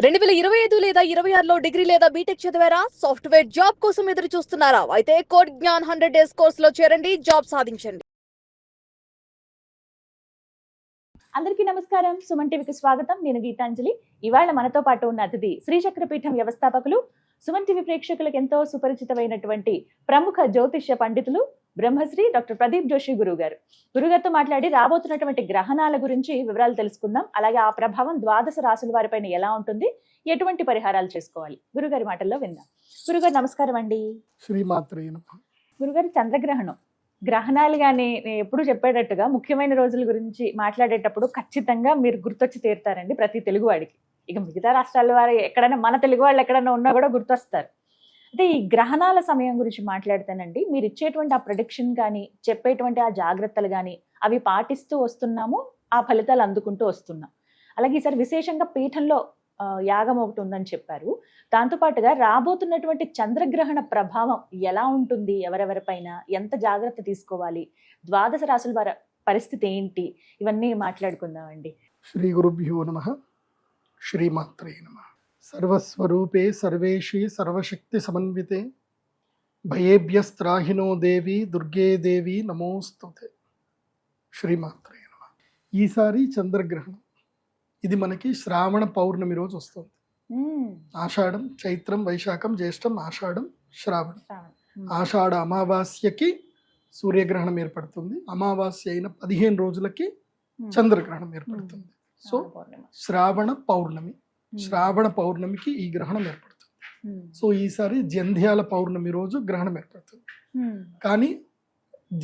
2025 లేదా 26లో డిగ్రీ లేదా బీటెక్ చదివారా? సాఫ్ట్‌వేర్ జాబ్ కోసం ఎదురు చూస్తున్నారా? అయితే కోడ్ జ్ఞాన్ 100 డేస్ కోర్సులో చేరండి, జాబ్ సాధించండి. అందరికీ నమస్కారం. సుమన్ టీవీకి స్వాగతం. నేను గీతాంజలి. ఇవాళ మనతో పాటు ఉన్న అతిథి శ్రీచక్రపీఠం వ్యవస్థాపకులు, సుమన్ టీవీ ప్రేక్షకులకు ఎంతో సుపరిచితమైనటువంటి ప్రముఖ జ్యోతిష్య పండితులు బ్రహ్మశ్రీ డాక్టర్ ప్రదీప్ జోషి గురువు గారు. గురుగారితో మాట్లాడి రాబోతున్నటువంటి గ్రహణాల గురించి వివరాలు తెలుసుకుందాం. అలాగే ఆ ప్రభావం ద్వాదశ రాశుల వారిపైన ఎలా ఉంటుంది, ఎటువంటి పరిహారాలు చేసుకోవాలి, గురుగారి మాటల్లో విందాం. గురుగారు నమస్కారం అండి. శ్రీమాత్రే నమః. గురుగారు, చంద్రగ్రహణం, గ్రహణాలు కానీ నేను ఎప్పుడు చెప్పేటట్టుగా ముఖ్యమైన రోజుల గురించి మాట్లాడేటప్పుడు ఖచ్చితంగా మీరు గుర్తొచ్చి తీరుతారండి ప్రతి తెలుగువాడికి. ఇక మిగతా రాష్ట్రాల వారు ఎక్కడైనా, మన తెలుగు వాళ్ళు ఎక్కడైనా ఉన్నా కూడా గుర్తొస్తారు. అయితే ఈ గ్రహణాల సమయం గురించి మాట్లాడితేనండి, మీరు ఇచ్చేటువంటి ఆ ప్రొడిక్షన్ కానీ, చెప్పేటువంటి ఆ జాగ్రత్తలు కానీ, అవి పాటిస్తూ వస్తున్నాము, ఆ ఫలితాలు అందుకుంటూ వస్తున్నాం. అలాగే ఈసారి విశేషంగా పీఠంలో యాగం ఒకటి ఉందని చెప్పారు. దాంతోపాటుగా రాబోతున్నటువంటి చంద్రగ్రహణ ప్రభావం ఎలా ఉంటుంది, ఎవరెవరిపైన ఎంత జాగ్రత్త తీసుకోవాలి, ద్వాదశ రాశుల వారి పరిస్థితి ఏంటి, ఇవన్నీ మాట్లాడుకుందామండి. శ్రీ గురుభ్యో నమః. శ్రీమాత్రే నమః. సర్వస్వరూపే సర్వేషి సర్వశక్తి సమన్వితే భయేభ్యస్త్రాహినో దేవి దుర్గే దేవి నమోస్తుతే. శ్రీమాత్రే నమః. ఈసారి చంద్రగ్రహణం ఇది మనకి శ్రావణ పౌర్ణమి రోజు వస్తుంది. ఆషాఢం, చైత్రం, వైశాఖం, జ్యేష్టం, ఆషాఢం, శ్రావణం. ఆషాఢ అమావాస్యకి సూర్యగ్రహణం ఏర్పడుతుంది. అమావాస్య అయిన 15 రోజులకి చంద్రగ్రహణం ఏర్పడుతుంది. సో శ్రావణ పౌర్ణమి, శ్రావణ పౌర్ణమికి ఈ గ్రహణం ఏర్పడుతుంది. సో ఈసారి జంధ్యాల పౌర్ణమి రోజు గ్రహణం ఏర్పడుతుంది. కానీ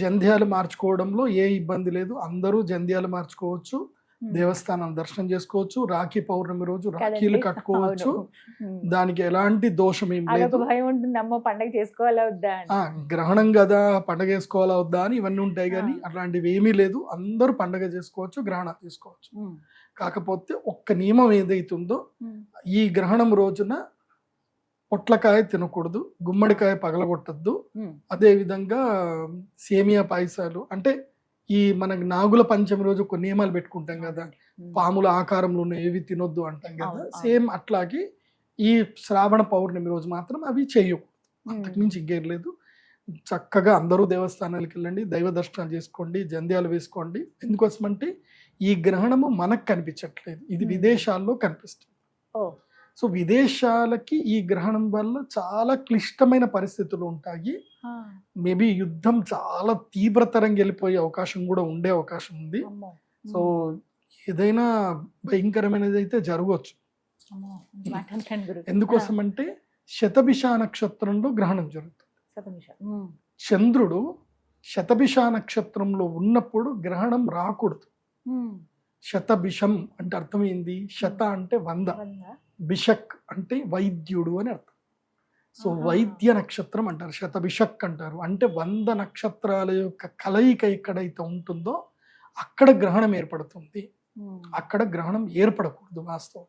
జంధ్యాలు మార్చుకోవడంలో ఏ ఇబ్బంది లేదు. అందరూ జంధ్యాలు మార్చుకోవచ్చు, దేవస్థానం దర్శనం చేసుకోవచ్చు, రాఖీ పౌర్ణమి రోజు రాఖీలు కట్టుకోవచ్చు. దానికి ఎలాంటి దోషం ఏం లేదు. పండగ చేసుకోవాలా వద్దా, గ్రహణం కదా పండగ చేసుకోవాలా వద్దా అని ఇవన్నీ ఉంటాయి. కానీ అట్లాంటివి ఏమీ లేదు. అందరూ పండగ చేసుకోవచ్చు, గ్రహణం తీసుకోవచ్చు. కాకపోతే ఒక్క నియమం ఏదైతుందో, ఈ గ్రహణం రోజున పొట్లకాయ తినకూడదు, గుమ్మడికాయ పగలగొట్టద్దు. అదే విధంగా సేమియా పాయసాలు, అంటే ఈ మనకి నాగుల పంచమి రోజు కొన్ని నియమాలు పెట్టుకుంటాం కదా, పాముల ఆకారంలో ఏవి తినొద్దు అంటాం కదా, సేమ్ అట్లాగే ఈ శ్రావణ పౌర్ణమి రోజు మాత్రం అవి చేయకూడదు. అంతకుమించి ఇంకేం లేదు. చక్కగా అందరూ దేవస్థానాలకు వెళ్ళండి, దైవ దర్శనాలు చేసుకోండి, జంధ్యాలు వేసుకోండి. ఎందుకోసమంటే ఈ గ్రహణము మనకు కనిపించట్లేదు, ఇది విదేశాల్లో కనిపిస్తుంది. సో విదేశాలకి ఈ గ్రహణం వల్ల చాలా క్లిష్టమైన పరిస్థితులు ఉంటాయి. మేబీ యుద్ధం చాలా తీవ్రతరంగా వెళ్ళిపోయే అవకాశం కూడా ఉండే అవకాశం ఉంది. సో ఏదైనా భయంకరమైనది అయితే జరగవచ్చు. ఎందుకోసం అంటే శతభిష నక్షత్రంలో గ్రహణం జరుగుతుంది. చంద్రుడు శతభిష నక్షత్రంలో ఉన్నప్పుడు గ్రహణం రాకూడదు. శతభిషం అంటే అర్థమైంది, శత అంటే 100, బిషక్ అంటే వైద్యుడు అని అర్థం. సో వైద్య నక్షత్రం అంటారు, శతభిషక్ అంటారు. అంటే 100 నక్షత్రాల యొక్క కలయిక ఎక్కడైతే ఉంటుందో అక్కడ గ్రహణం ఏర్పడుతుంది. అక్కడ గ్రహణం ఏర్పడకూడదు వాస్తవం.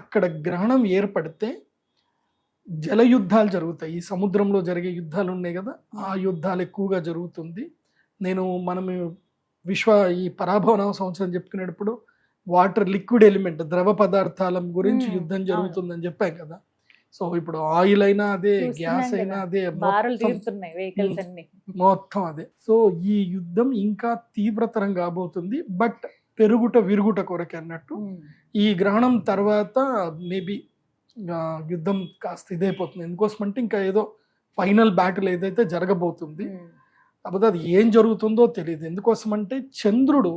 అక్కడ గ్రహణం ఏర్పడితే జల యుద్ధాలు జరుగుతాయి. ఈ సముద్రంలో జరిగే యుద్ధాలు ఉన్నాయి కదా, ఆ యుద్ధాలు ఎక్కువగా జరుగుతుంది. మనం ఈ పరాభవన సంవత్సరం చెప్పుకునేటప్పుడు వాటర్ లిక్విడ్ ఎలిమెంట్, ద్రవ పదార్థాల గురించి యుద్ధం జరుగుతుందని చెప్పాం కదా. సో ఇప్పుడు ఆయిల్ అయినా అదే, గ్యాస్ అయినా అదే, మొత్తం అదే. సో ఈ యుద్ధం ఇంకా తీవ్రతరం కాబోతుంది. బట్ పెరుగుట విరుగుట కొరకే అన్నట్టు ఈ గ్రహణం తర్వాత మేబీ యుద్ధం కాస్త ఇదైపోతుంది. ఎందుకోసమంటే ఇంకా ఏదో ఫైనల్ బ్యాటిల్ ఏదైతే జరగబోతుంది, కాకపోతే అది ఏం జరుగుతుందో తెలియదు. ఎందుకోసమంటే చంద్రుడు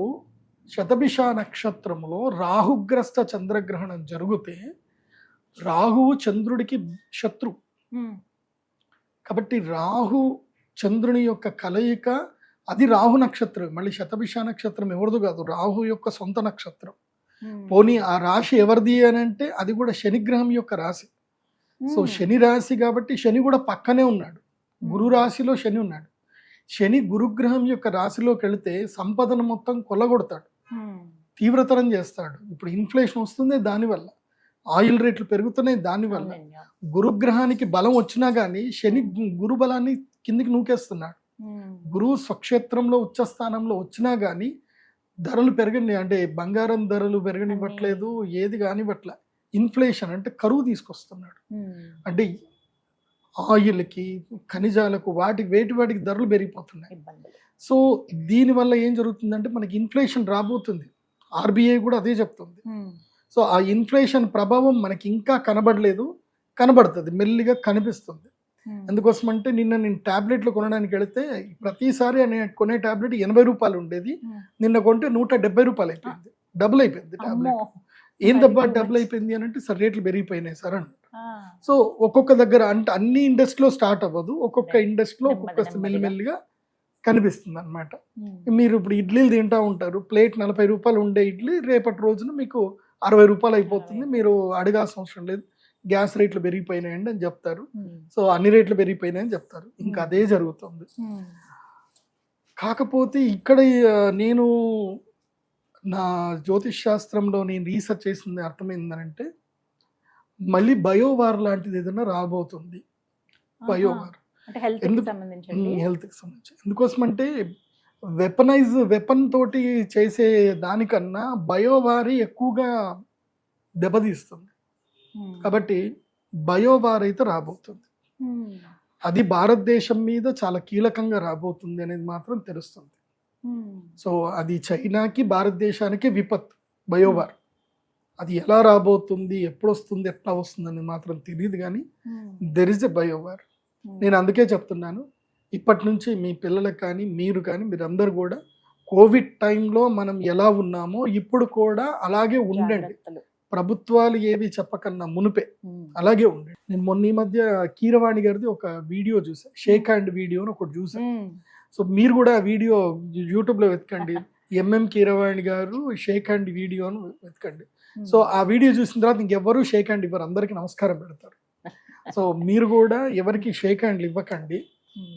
శతభిష నక్షత్రంలో రాహుగ్రస్త చంద్రగ్రహణం జరిగితే రాహువు చంద్రుడికి శత్రు. కాబట్టి రాహు చంద్రుని యొక్క కలయిక, అది రాహు నక్షత్రం. మళ్ళీ శతభిష నక్షత్రం ఎవరిది కాదు, రాహు యొక్క సొంత నక్షత్రం. పోనీ ఆ రాశి ఎవరిది అని అంటే అది కూడా శనిగ్రహం యొక్క రాశి. సో శని రాశి కాబట్టి శని కూడా పక్కనే ఉన్నాడు, గురు రాశిలో శని ఉన్నాడు. శని గురుగ్రహం యొక్క రాశిలోకి వెళితే సంపదను మొత్తం కొల్లగొడతాడు, తీవ్రతరం చేస్తాడు. ఇప్పుడు ఇన్ఫ్లేషన్ వస్తుంది దానివల్ల, ఆయిల్ రేట్లు పెరుగుతున్నాయి దానివల్ల. గురుగ్రహానికి బలం వచ్చినా కానీ శని గురు బలాన్ని కిందికి నూకేస్తున్నాడు. గురువు స్వక్షేత్రంలో ఉచ్చస్థానంలో వచ్చినా కానీ ధరలు పెరగని, అంటే బంగారం ధరలు పెరగనివ్వట్లేదు, ఏది కానివ్వట్లే. ఇన్ఫ్లేషన్ అంటే కరువు తీసుకొస్తున్నాడు. అంటే ఆయిల్కి, ఖనిజాలకు, వాటికి ధరలు పెరిగిపోతున్నాయి. ఇబ్బందులు. సో దీనివల్ల ఏం జరుగుతుందంటే మనకి ఇన్ఫ్లేషన్ రాబోతుంది. ఆర్బీఐ కూడా అదే చెప్తుంది. సో ఆ ఇన్ఫ్లేషన్ ప్రభావం మనకి ఇంకా కనబడలేదు, కనబడుతుంది, మెల్లిగా కనిపిస్తుంది. ఎందుకోసం అంటే నిన్న నేను ట్యాబ్లెట్లు కొనడానికి వెళితే ప్రతిసారి కొనే ట్యాబ్లెట్ 80 రూపాయలు ఉండేది, నిన్న కొంటే 170 రూపాయలు అయిపోయింది. డబుల్ అయిపోయింది ట్యాబ్లెట్. ఏం దబ్బా డబుల్ అయిపోయింది అని అంటే సార్ రేట్లు పెరిగిపోయినాయి సార్ అంట. సో ఒక్కొక్క దగ్గర అంటే అన్ని ఇండస్ట్రీలో స్టార్ట్ అవ్వదు, ఒక్కొక్క ఇండస్ట్రీలో ఒక్కొక్క మెల్లిమెల్లిగా కనిపిస్తుంది అనమాట. మీరు ఇప్పుడు ఇడ్లీలు తింటా ఉంటారు, ప్లేట్ 40 రూపాయలు ఉండే ఇడ్లీ రేపటి రోజున మీకు 60 రూపాయలు అయిపోతుంది. మీరు అడగాల్సిన అవసరం లేదు, గ్యాస్ రేట్లు పెరిగిపోయినాయండి అని చెప్తారు. సో అన్ని రేట్లు పెరిగిపోయినాయని చెప్తారు. ఇంకా అదే జరుగుతుంది. కాకపోతే ఇక్కడ నేను నా జ్యోతిష్ శాస్త్రంలో నేను రీసెర్చ్ చేసింది అర్థమైందనంటే మళ్ళీ బయోవార్ లాంటిది ఏదైనా రాబోతుంది. బయోవార్ హెల్త్కి సంబంధించి ఎందుకోసం అంటే వెపన్ తోటి చేసే దానికన్నా బయోవార్ ఎక్కువగా దెబ్బతీస్తుంది. కాబట్టి బయోవార్ అయితే రాబోతుంది. అది భారతదేశం మీద చాలా కీలకంగా రాబోతుంది అనేది మాత్రం తెలుస్తుంది. సో అది చైనాకి, భారతదేశానికి విపత్తు బయోవార్. అది ఎలా రాబోతుంది, ఎప్పుడు వస్తుంది, ఎట్లా వస్తుంది అనేది మాత్రం తెలియదు, కానీ దెర్ ఇస్ ఎ బయోవార్. నేను అందుకే చెప్తున్నాను, ఇప్పటి నుంచి మీ పిల్లలకు కానీ మీరందరూ కూడా కోవిడ్ టైంలో మనం ఎలా ఉన్నామో ఇప్పుడు కూడా అలాగే ఉండండి. ప్రభుత్వాలు ఏవి చెప్పకన్నా మునిపే అలాగే ఉండండి. నేను మొన్న ఈ మధ్య కీరవాణి గారిది ఒక వీడియో చూసాను, షేక్ హ్యాండ్ వీడియో అని ఒకటి చూసాను. సో మీరు కూడా ఆ వీడియో యూట్యూబ్లో వెతకండి, ఎంఎం కీరవాణి గారు షేక్ హ్యాండ్ వీడియో అని వెతకండి. సో ఆ వీడియో చూసిన తర్వాత ఇంకెవ్వరూ షేక్ హ్యాండ్ ఇవ్వరు, అందరికీ నమస్కారం పెడతారు. సో మీరు కూడా ఎవరికి షేక్ హ్యాండ్లు ఇవ్వకండి,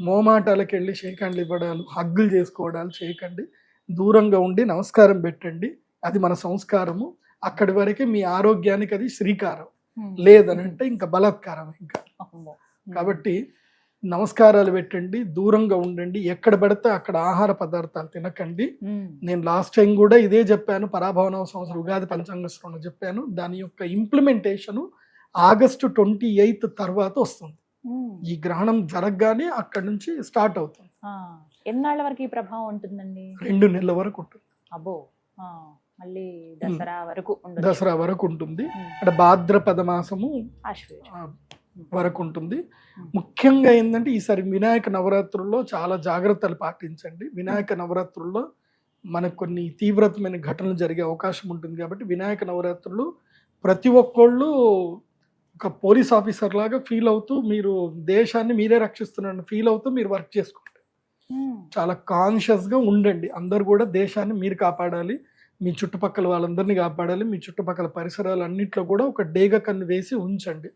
మోమాటాలకు వెళ్ళి షేక్ హ్యాండ్లు ఇవ్వడాలు, హగ్గులు చేసుకోవడాలు చేయకండి. దూరంగా ఉండి నమస్కారం పెట్టండి, అది మన సంస్కారము. అక్కడి వరకే మీ ఆరోగ్యానికి అది శ్రీకారం, లేదనంటే ఇంకా బలాత్కారం ఇంకా. కాబట్టి నమస్కారాలు పెట్టండి, దూరంగా ఉండండి, ఎక్కడ పడితే అక్కడ ఆహార పదార్థాలు తినకండి. నేను లాస్ట్ టైం కూడా ఇదే చెప్పాను, పరాభవనవ సంవత్సరం ఉగాది పంచాంగ శ్రవణం చెప్పాను. దాని యొక్క ఇంప్లిమెంటేషన్ ఆగస్టు 28 తర్వాత వస్తుంది. ఈ గ్రహణం జరగగానే అక్కడి నుంచి స్టార్ట్ అవుతుంది. ఎన్నాళ్ళ వరకు ఈ ప్రభావం ఉంటుందండి? 2 నెలల వరకు ఉంటుంది. అబ్బో, మళ్ళీ దసరా వరకు ఉంటుంది. అంటే భాద్రపద మాసము వరకు ఉంటుంది. ముఖ్యంగా ఏంటంటే ఈసారి వినాయక నవరాత్రుల్లో చాలా జాగ్రత్తలు పాటించండి. వినాయక నవరాత్రుల్లో మనకు కొన్ని తీవ్రతమైన ఘటనలు జరిగే అవకాశం ఉంటుంది. కాబట్టి వినాయక నవరాత్రులు ప్రతి ఒక్కళ్ళు ఒక పోలీస్ ఆఫీసర్ లాగా ఫీల్ అవుతూ, మీరు దేశాన్ని మీరే రక్షిస్తున్నారు ఫీల్ అవుతూ మీరు వర్క్ చేసుకోండి. చాలా కాన్షియస్గా ఉండండి. అందరు కూడా దేశాన్ని మీరు కాపాడాలి, మీ చుట్టుపక్కల వాళ్ళందరినీ కాపాడాలి, మీ చుట్టుపక్కల పరిసరాలు అన్నింటిలో కూడా ఒక డేగ కన్ను వేసి ఉంచండి,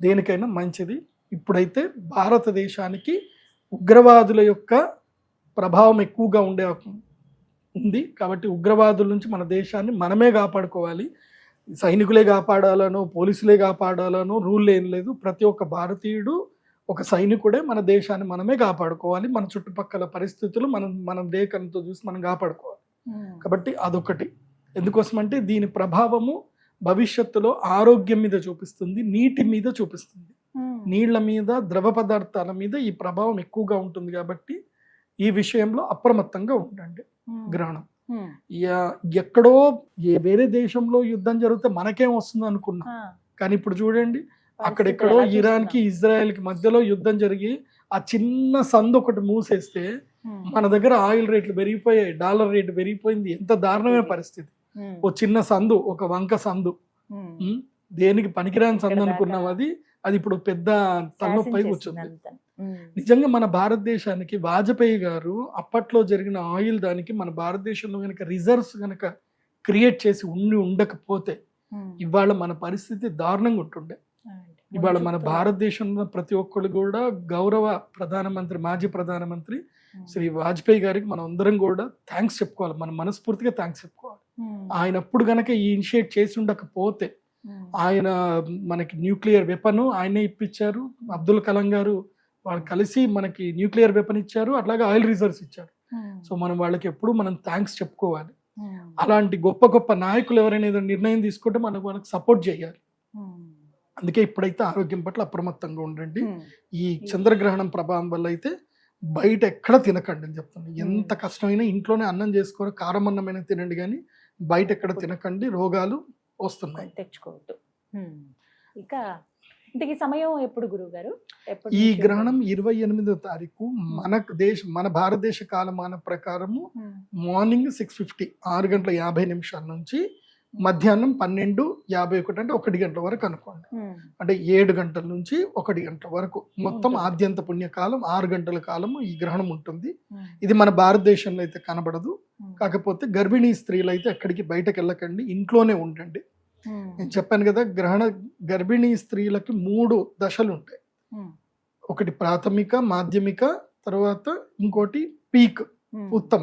దేనికైనా మంచిది. ఇప్పుడైతే భారతదేశానికి ఉగ్రవాదుల యొక్క ప్రభావం ఎక్కువగా ఉంది. కాబట్టి ఉగ్రవాదుల నుంచి మన దేశాన్ని మనమే కాపాడుకోవాలి. సైనికులే కాపాడాలనో పోలీసులే కాపాడాలనో రూల్ ఏం లేదు. ప్రతి ఒక్క భారతీయుడు ఒక సైనికుడే. మన దేశాన్ని మనమే కాపాడుకోవాలి. మన చుట్టుపక్కల పరిస్థితులు మనం దేకంతో చూసి మనం కాపాడుకోవాలి. కాబట్టి అదొకటి. ఎందుకోసం అంటే దీని ప్రభావము భవిష్యత్తులో ఆరోగ్యం మీద చూపిస్తుంది, నీటి మీద చూపిస్తుంది, నీళ్ల మీద, ద్రవ పదార్థాల మీద ఈ ప్రభావం ఎక్కువగా ఉంటుంది. కాబట్టి ఈ విషయంలో అప్రమత్తంగా ఉండండి. గ్రహణం ఎక్కడో వేరే దేశంలో యుద్ధం జరిగితే మనకేం వస్తుంది అనుకున్నాం, కానీ ఇప్పుడు చూడండి అక్కడెక్కడో ఇరాన్కి ఇజ్రాయెల్కి మధ్యలో యుద్ధం జరిగి ఆ చిన్న సందు ఒకటి మూసేస్తే మన దగ్గర ఆయిల్ రేట్లు పెరిగిపోయాయి, డాలర్ రేటు పెరిగిపోయింది. ఎంత దారుణమైన పరిస్థితి. ఓ చిన్న సందు, ఒక వంక సందు, దేనికి పనికిరాని సందు అనుకున్నాం, అది ఇప్పుడు పెద్ద తలనొప్పై కూర్చుంది. నిజంగా మన భారతదేశానికి వాజ్పేయి గారు అప్పట్లో జరిగిన ఆయిల్ దానికి మన భారతదేశంలో కనుక రిజర్వ్స్ కనుక క్రియేట్ చేసి ఉండకపోతే ఇవాళ మన పరిస్థితి దారుణంగా ఉంటుండే. ఇవాళ మన భారతదేశంలో ప్రతి ఒక్కళ్ళు కూడా గౌరవ ప్రధానమంత్రి, మాజీ ప్రధానమంత్రి శ్రీ వాజ్పేయి గారికి మనం అందరం కూడా థ్యాంక్స్ చెప్పుకోవాలి, మనం మనస్ఫూర్తిగా థ్యాంక్స్ చెప్పుకోవాలి. ఆయన అప్పుడు గనక ఈ ఇనిషియేట్ చేసి ఉండకపోతే, ఆయన మనకి న్యూక్లియర్ వెపన్ ఆయనే ఇప్పించారు, అబ్దుల్ కలాం గారు వాళ్ళు కలిసి మనకి న్యూక్లియర్ వెపన్ ఇచ్చారు, అట్లాగే ఆయిల్ రిజర్వ్స్ ఇచ్చారు. సో మనం వాళ్ళకి ఎప్పుడు మనం థ్యాంక్స్ చెప్పుకోవాలి. అలాంటి గొప్ప గొప్ప నాయకులు ఎవరైనా ఏదైనా నిర్ణయం తీసుకుంటే వాళ్ళకి సపోర్ట్ చేయాలి. అందుకే ఇప్పుడైతే ఆరోగ్యం పట్ల అప్రమత్తంగా ఉండండి. ఈ చంద్రగ్రహణం ప్రభావం వల్ల అయితే బయట ఎక్కడ తినకండి అని చెప్తాను. ఎంత కష్టమైనా ఇంట్లోనే అన్నం చేసుకొని కారం అన్నమైనా తినండి, కానీ బయట ఎక్కడ తినకండి, రోగాలు వస్తున్నాయి. తెచ్చుకోవద్దు. ఇక ఇంతకీ సమయం ఎప్పుడు గురువు గారు? ఈ గ్రహణం 28వ తారీఖు మన భారతదేశ కాలమాన ప్రకారము మార్నింగ్ 6:50 6:50 నుంచి మధ్యాహ్నం 12:51 అంటే 1 గంటల వరకు అనుకోండి. అంటే 7 గంటల నుంచి 1 గంటల వరకు మొత్తం ఆద్యంత పుణ్యకాలం 6 గంటల కాలము ఈ గ్రహణం ఉంటుంది. ఇది మన భారతదేశంలో అయితే కనబడదు. కాకపోతే గర్భిణీ స్త్రీలు అయితే ఎక్కడికి బయటకు వెళ్ళకండి, ఇంట్లోనే ఉండండి. నేను చెప్పాను కదా, గర్భిణీ స్త్రీలకి 3 దశలు ఉంటాయి. ఒకటి ప్రాథమిక, మాధ్యమిక, తర్వాత ఇంకోటి పీక్ ఉత్తమ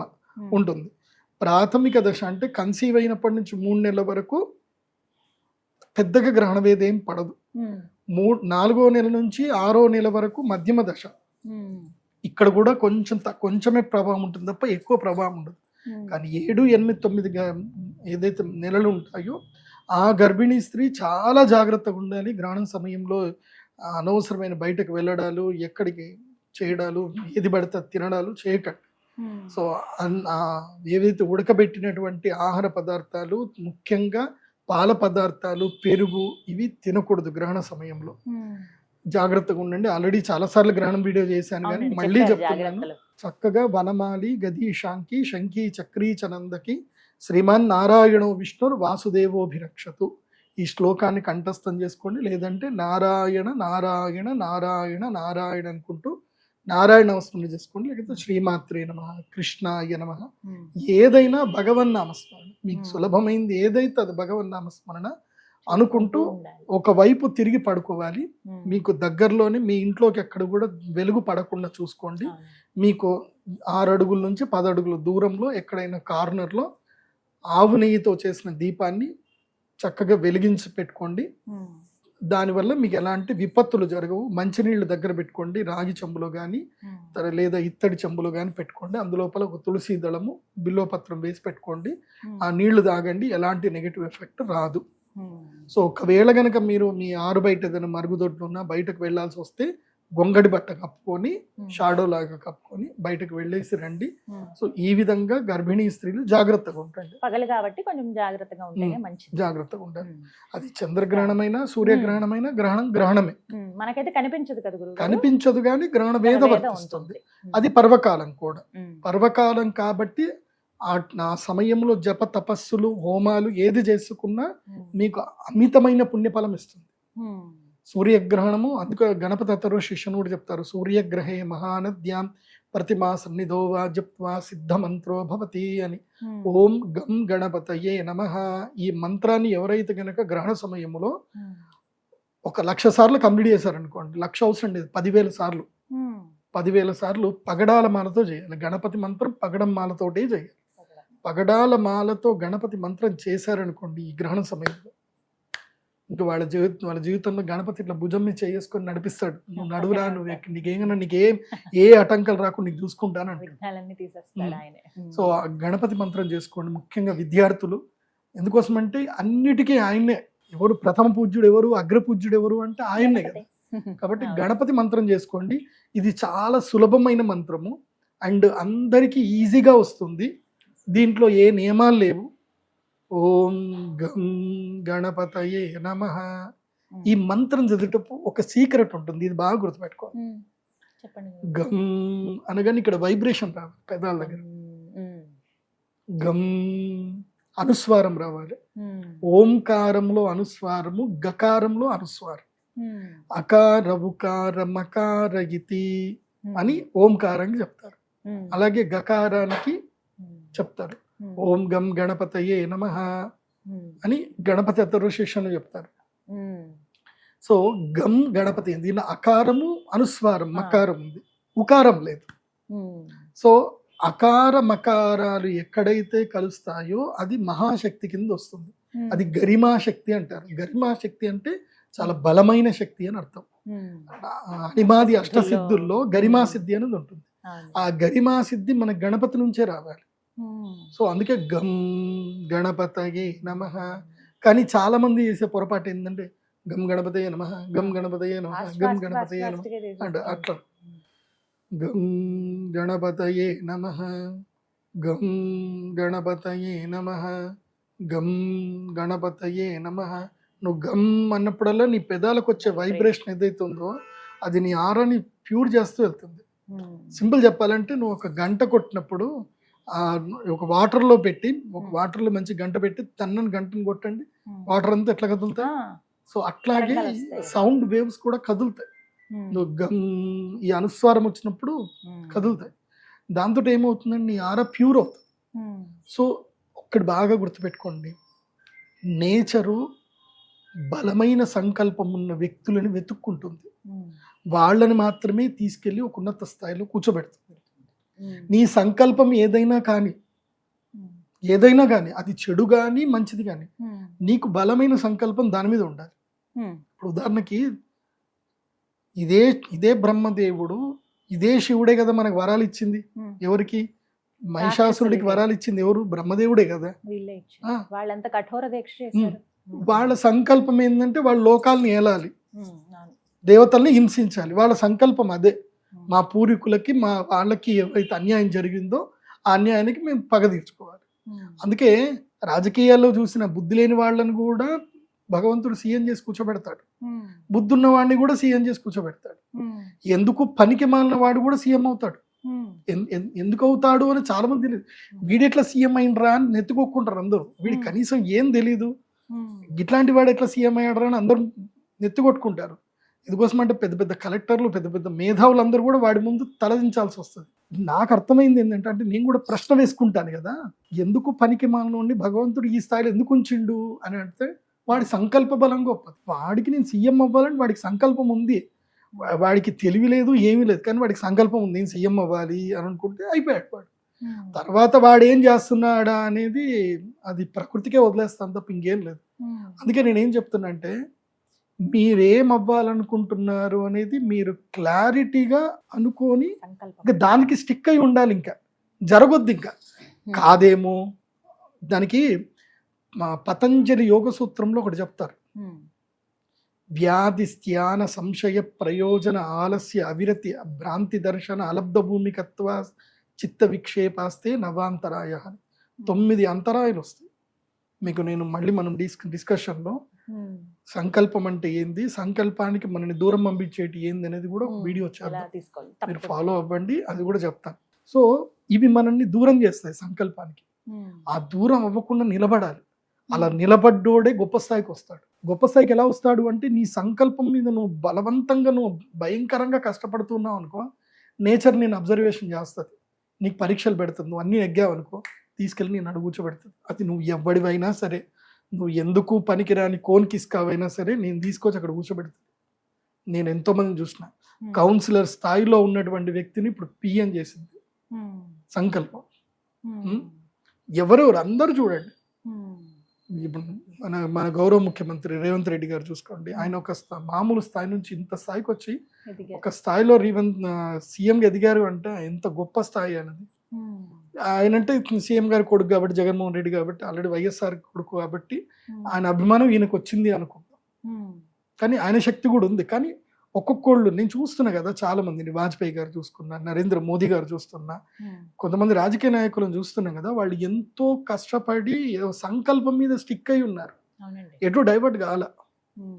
ఉంటుంది. ప్రాథమిక దశ అంటే కన్సీవ్ అయినప్పటి నుంచి 3 నెలల వరకు పెద్దగా గ్రహణ వేది ఏం పడదు. 4వ నెల నుంచి 6వ నెల వరకు మధ్యమ దశ. ఇక్కడ కూడా కొంచెమే ప్రభావం ఉంటుంది తప్ప ఎక్కువ ప్రభావం ఉండదు. కానీ 7, 8, 9 ఏదైతే నెలలు ఉంటాయో ఆ గర్భిణీ స్త్రీ చాలా జాగ్రత్తగా ఉండాలి. గ్రహణం సమయంలో అనవసరమైన బయటకు వెళ్ళడాలు, ఎక్కడికి చేయడాలు, ఏది పడితే తినడాలు చేయకండి. సో ఏవైతే ఉడకబెట్టినటువంటి ఆహార పదార్థాలు, ముఖ్యంగా పాల పదార్థాలు, పెరుగు, ఇవి తినకూడదు గ్రహణ సమయంలో. జాగ్రత్తగా ఉండండి. ఆల్రెడీ చాలాసార్లు గ్రహణం వీడియో చేశాను, కానీ మళ్ళీ చెప్తున్నాను. చక్కగా వనమాలి గదీశాంకి శంఖీ చక్రీ చనందకి శ్రీమాన్ నారాయణో విష్ణుర్ వాసుదేవోభిరక్షతు. ఈ శ్లోకాన్ని కంఠస్థం చేసుకోండి. లేదంటే నారాయణ నారాయణ నారాయణ నారాయణ అనుకుంటూ నారాయణ నామస్మరణ చేసుకోండి. లేకపోతే శ్రీమాత్రే నమః, కృష్ణాయ నమః, ఏదైనా భగవన్ నామస్మరణ మీకు సులభమైంది ఏదైతే అది భగవన్ నామస్మరణ అనుకుంటూ ఒకవైపు తిరిగి పడుకోవాలి. మీకు దగ్గరలోనే మీ ఇంట్లోకి ఎక్కడ కూడా వెలుగు పడకుండా చూసుకోండి. మీకు 6 అడుగుల నుంచి 10 అడుగుల దూరంలో ఎక్కడైనా కార్నర్లో ఆవు నెయ్యితో చేసిన దీపాన్ని చక్కగా వెలిగించి పెట్టుకోండి. దానివల్ల మీకు ఎలాంటి విపత్తులు జరగవు. మంచినీళ్ళు దగ్గర పెట్టుకోండి, రాగి చెంబులో కానీ లేదా ఇత్తడి చెంబులో కానీ పెట్టుకోండి. అందులోపల ఒక తులసి దళము, బిల్వపత్రం వేసి పెట్టుకోండి. ఆ నీళ్లు తాగండి, ఎలాంటి నెగిటివ్ ఎఫెక్ట్ రాదు. సో ఒకవేళ కనుక మీరు మీ ఆరు బయట ఏదైనా మరుగుదొడ్లు ఉన్నా బయటకు వెళ్ళాల్సి వస్తే గొంగడి బట్ట కప్పుకొని, షాడో లాగా కప్పుకొని బయటకు వెళ్ళేసి రండి. సో ఈ విధంగా గర్భిణీ స్త్రీలు జాగ్రత్తగా ఉంటాయి. పగలు కాబట్టి కొంచెం జాగ్రత్తగా ఉంటేనే మంచిది. జాగ్రత్తగా ఉండాలి. అది చంద్రగ్రహణమైనా సూర్యగ్రహణమైనా గ్రహణమే. మనకైతే కనిపించదు కదా గురువు, కనిపించదు, కానీ గ్రహణ వేద వర్తిస్తుంది. అది పర్వకాలం కూడా. పర్వకాలం కాబట్టి ఆ సమయంలో జప తపస్సులు, హోమాలు ఏది చేసుకున్నా మీకు అమితమైన పుణ్యఫలం ఇస్తుంది. సూర్యగ్రహణము, అందుకే గణపతి అతరు శిష్యుని కూడా చెప్తారు, సూర్యగ్రహే మహానద్యాం ప్రతిమా సన్నిధోవా జప్వా సిద్ధమంత్రో భవతి అని. ఓం గం గణపతయే నమః. ఈ మంత్రాన్ని ఎవరైతే గనక గ్రహణ సమయంలో 1,00,000 సార్లు కంప్లీట్ చేశారనుకోండి, 1,00,000 అవసరం లేదు, 10,000 సార్లు 10,000 సార్లు పగడాల మాలతో చేయాలి. గణపతి మంత్రం పగడం మాలతోటే చేయాలి. పగడాల మాలతో గణపతి మంత్రం చేశారనుకోండి ఈ గ్రహణ సమయంలో, ఇంకా వాళ్ళ జీవితంలో గణపతి ఇట్లా భుజం మీద చేసుకొని నడిపిస్తాడు. నువ్వు నడువురా, నువ్వు నీకేం ఏ ఆటంకాలు రాకుండా నీకు చూసుకుంటాను. సో ఆ గణపతి మంత్రం చేసుకోండి. ముఖ్యంగా విద్యార్థులు. ఎందుకోసం అంటే అన్నిటికీ ఆయన్నే. ఎవరు ప్రథమ పూజ్యుడు ఎవరు, అగ్ర పూజ్యుడు ఎవరు అంటే ఆయన్నే కదా. కాబట్టి గణపతి మంత్రం చేసుకోండి. ఇది చాలా సులభమైన మంత్రము అండ్ అందరికీ ఈజీగా వస్తుంది. దీంట్లో ఏ నియమాలు లేవు. ఓం గం గణపతయే నమః. ఈ మంత్రం చదివేటప్పుడు ఒక సీక్రెట్ ఉంటుంది, ఇది బాగా గుర్తుపెట్టుకోవాలి. గం అనగానే ఇక్కడ వైబ్రేషన్ రావాలి పెదాల దగ్గర. గం అనుస్వారం రావాలి. ఓంకారంలో అనుస్వారము, గకారంలో అనుస్వారం. అకార ఉకార మకార ఇతి అని ఓంకారానికి చెప్తారు. అలాగే గకారానికి చెప్తారు ఓం గం గణపతయే నమః అని గణపతి అతర్వశేషను చెప్తారు. సో గం గణపతి, దీనిలో అకారము అనుస్వారం మకారం ఉంది, ఉకారం లేదు. సో అకార మకారాలు ఎక్కడైతే కలుస్తాయో అది మహాశక్తి కింద వస్తుంది. అది గరిమాశక్తి అంటారు. గరిమాశక్తి అంటే చాలా బలమైన శక్తి అని అర్థం. అనిమాది అష్టసిద్ధుల్లో గరిమాసిద్ధి అనేది ఉంటుంది. ఆ గరిమాసిద్ధి మన గణపతి నుంచే రావాలి. సో అందుకే గం గణపతయే నమః. కానీ చాలా మంది చేసే పొరపాటు ఏంటంటే గం గణపతయే నమః, గం గణపతయే నమః, Fast, గం fast, గణపతయే fast, నమః fast గా అంటే చేసేస్తాం. అట్లా గం గణపతయే నమః, గం గణపతయే నమః, గం గణపతయే నమః. నువ్వు గమ్ అన్నప్పుడల్లా నీ పెదాలకు వచ్చే వైబ్రేషన్ ఏదైతే ఉందో అది నీ ఆరాని ప్యూర్ చేస్తూ వెళ్తుంది. సింపుల్ చెప్పాలంటే నువ్వు ఒక గంట కొట్టినప్పుడు ఒక వాటర్లో పెట్టి ఒక వాటర్లో మంచి గంట పెట్టి తన్నని గంటను కొట్టండి, వాటర్ అంతా ఎట్లా కదులుతాయి. సో అట్లాగే తరంగాలు వస్తాయి. సౌండ్ వేవ్స్ కూడా కదులుతాయి. నువ్వు గమ్ ఈ అనుస్వారం వచ్చినప్పుడు కదులుతాయి. దాంతో ఏమవుతుందండి, నీ ఆరా ప్యూర్ అవుతుంది. సో ఒక్కటి బాగా గుర్తుపెట్టుకోండి, నేచరు బలమైన సంకల్పం ఉన్న వ్యక్తులని వెతుక్కుంటుంది. వాళ్ళని మాత్రమే తీసుకెళ్ళి ఒక ఉన్నత స్థాయిలో కూర్చోబెడుతుంది. నీ సంకల్పం ఏదైనా కానీ అది చెడు కానీ మంచిది కానీ నీకు బలమైన సంకల్పం దాని మీద ఉండాలి. ఇప్పుడు ఉదాహరణకి ఇదే బ్రహ్మదేవుడు, ఇదే శివుడే కదా మనకు వరాలు ఇచ్చింది. ఎవరికి? మహిషాసురుడికి వరాలు ఇచ్చింది ఎవరు? బ్రహ్మదేవుడే కదా. వాళ్ళంతా కఠోర దీక్ష చేశారు. వాళ్ళ సంకల్పం ఏంటంటే వాళ్ళ లోకాలను ఏలాలి, దేవతల్ని హింసించాలి. వాళ్ళ సంకల్పం అదే. మా పూర్వీకులకి వాళ్ళకి ఏవైతే అన్యాయం జరిగిందో ఆ అన్యాయానికి మేము పగ తీర్చుకోవాలి. అందుకే రాజకీయాల్లో చూసిన బుద్ధి లేని వాళ్ళని కూడా భగవంతుడు సీఎం చేసి కూర్చోబెడతాడు, బుద్ధి ఉన్న వాడిని కూడా సీఎం చేసి కూర్చోబెడతాడు. ఎందుకు పనికి మాలిన వాడు కూడా సీఎం అవుతాడు. ఎందుకు అవుతాడు అని చాలా మంది తెలియదు. వీడెట్లా సీఎం అయినరా అని నెత్తుకొక్కుంటారు అందరూ. వీడి కనీసం ఏం తెలీదు, ఇట్లాంటి వాడు ఎట్లా సీఎం అయ్యాడరా అని అందరూ నెత్తికొట్టుకుంటారు. ఎందుకోసం అంటే పెద్ద పెద్ద కలెక్టర్లు, పెద్ద పెద్ద మేధావులు అందరూ కూడా వాడి ముందు తలదించాల్సి వస్తుంది. నాకు అర్థమైంది ఏంటంటే, అంటే నేను కూడా ప్రశ్న వేసుకుంటాను కదా, ఎందుకు పనికి మాలిన భగవంతుడు ఈ స్థాయిలో ఎందుకు ఉంచిండు అని అంటే వాడి సంకల్ప బలం గొప్పది. వాడికి నేను సీఎం అవ్వాలని వాడికి సంకల్పం ఉంది. వాడికి తెలివి లేదు, ఏమీ లేదు, కానీ వాడికి సంకల్పం ఉంది నేను సీఎం అవ్వాలి అని అనుకుంటే అయిపోయాడు వాడు. తర్వాత వాడు ఏం చేస్తున్నాడా అనేది అది ప్రకృతికే వదిలేస్తాను తప్ప ఇంకేం లేదు. అందుకే నేనేం చెప్తున్నా అంటే, మీరేం అవ్వాలనుకుంటున్నారు అనేది మీరు క్లారిటీగా అనుకొని ఇంకా దానికి స్టిక్ అయి ఉండాలి. ఇంకా జరగొద్దు, ఇంకా కాదేమో. దానికి మా పతంజలి యోగ సూత్రంలో ఒకటి చెప్తారు, వ్యాధి స్థాన సంశయ ప్రయోజన ఆలస్య అవిరతి భ్రాంతి దర్శన అలబ్ధ భూమికత్వ చిత్త విక్షేపాస్తే నవాంతరాయ అని 9 అంతరాయాలు వస్తాయి. మీకు నేను మళ్ళీ మనం డిస్కషన్లో సంకల్పం అంటే ఏంది, సంకల్పానికి మనని దూరం పంపించేటి ఏంది అనేది కూడా ఒక వీడియో వచ్చారు, మీరు ఫాలో అవ్వండి, అది కూడా చెప్తాను. సో ఇవి మనల్ని దూరం చేస్తాయి సంకల్పానికి. ఆ దూరం అవ్వకుండా నిలబడాలి. అలా నిలబడ్డోడే గొప్ప స్థాయికి వస్తాడు. గొప్ప స్థాయికి ఎలా వస్తాడు అంటే, నీ సంకల్పం మీద నువ్వు బలవంతంగా నువ్వు భయంకరంగా కష్టపడుతున్నావు అనుకో, నేచర్ నేను అబ్జర్వేషన్ చేస్తుంది, నీకు పరీక్షలు పెడుతుంది. నువ్వు అన్నీ నెగ్గావు అనుకో, తీసుకెళ్ళి నేను కూర్చోబెడుతుంది. అది నువ్వు ఎవడివైనా సరే, నువ్వు ఎందుకు పనికిరాని కోన్కిస్కావైనా సరే, నేను తీసుకొచ్చి అక్కడ కూర్చోబెడుతుంది. నేను ఎంతోమందిని చూసిన, కౌన్సిలర్ స్థాయిలో ఉన్నటువంటి వ్యక్తిని ఇప్పుడు పిఎం చేసింది సంకల్పం. ఎవరెవరు అందరూ చూడండి. ఇప్పుడు మన గౌరవ ముఖ్యమంత్రి రేవంత్ రెడ్డి గారు చూసుకోండి, ఆయన ఒక మామూలు స్థాయి నుంచి ఇంత స్థాయికి వచ్చి ఒక స్థాయిలో సీఎంగా ఎదిగారు అంటే ఎంత గొప్ప స్థాయి అనేది. ఆయన అంటే సీఎం గారి కొడుకు కాబట్టి, జగన్మోహన్ రెడ్డి కాబట్టి, ఆల్రెడీ వైఎస్ఆర్ కొడుకు కాబట్టి ఆయన అభిమానం ఈయనకు వచ్చింది అనుకుంటాం. కానీ ఆయన శక్తి కూడా ఉంది. కానీ ఒక్కొక్కళ్ళు నేను చూస్తున్నా కదా, చాలా మందిని, వాజ్పేయి గారు చూసుకున్నా, నరేంద్ర మోదీ గారు చూస్తున్నా, కొంతమంది రాజకీయ నాయకులను చూస్తున్నాం కదా, వాళ్ళు ఎంతో కష్టపడి సంకల్పం మీద స్టిక్ అయి ఉన్నారు, ఎటు డైవర్ట్ కాల.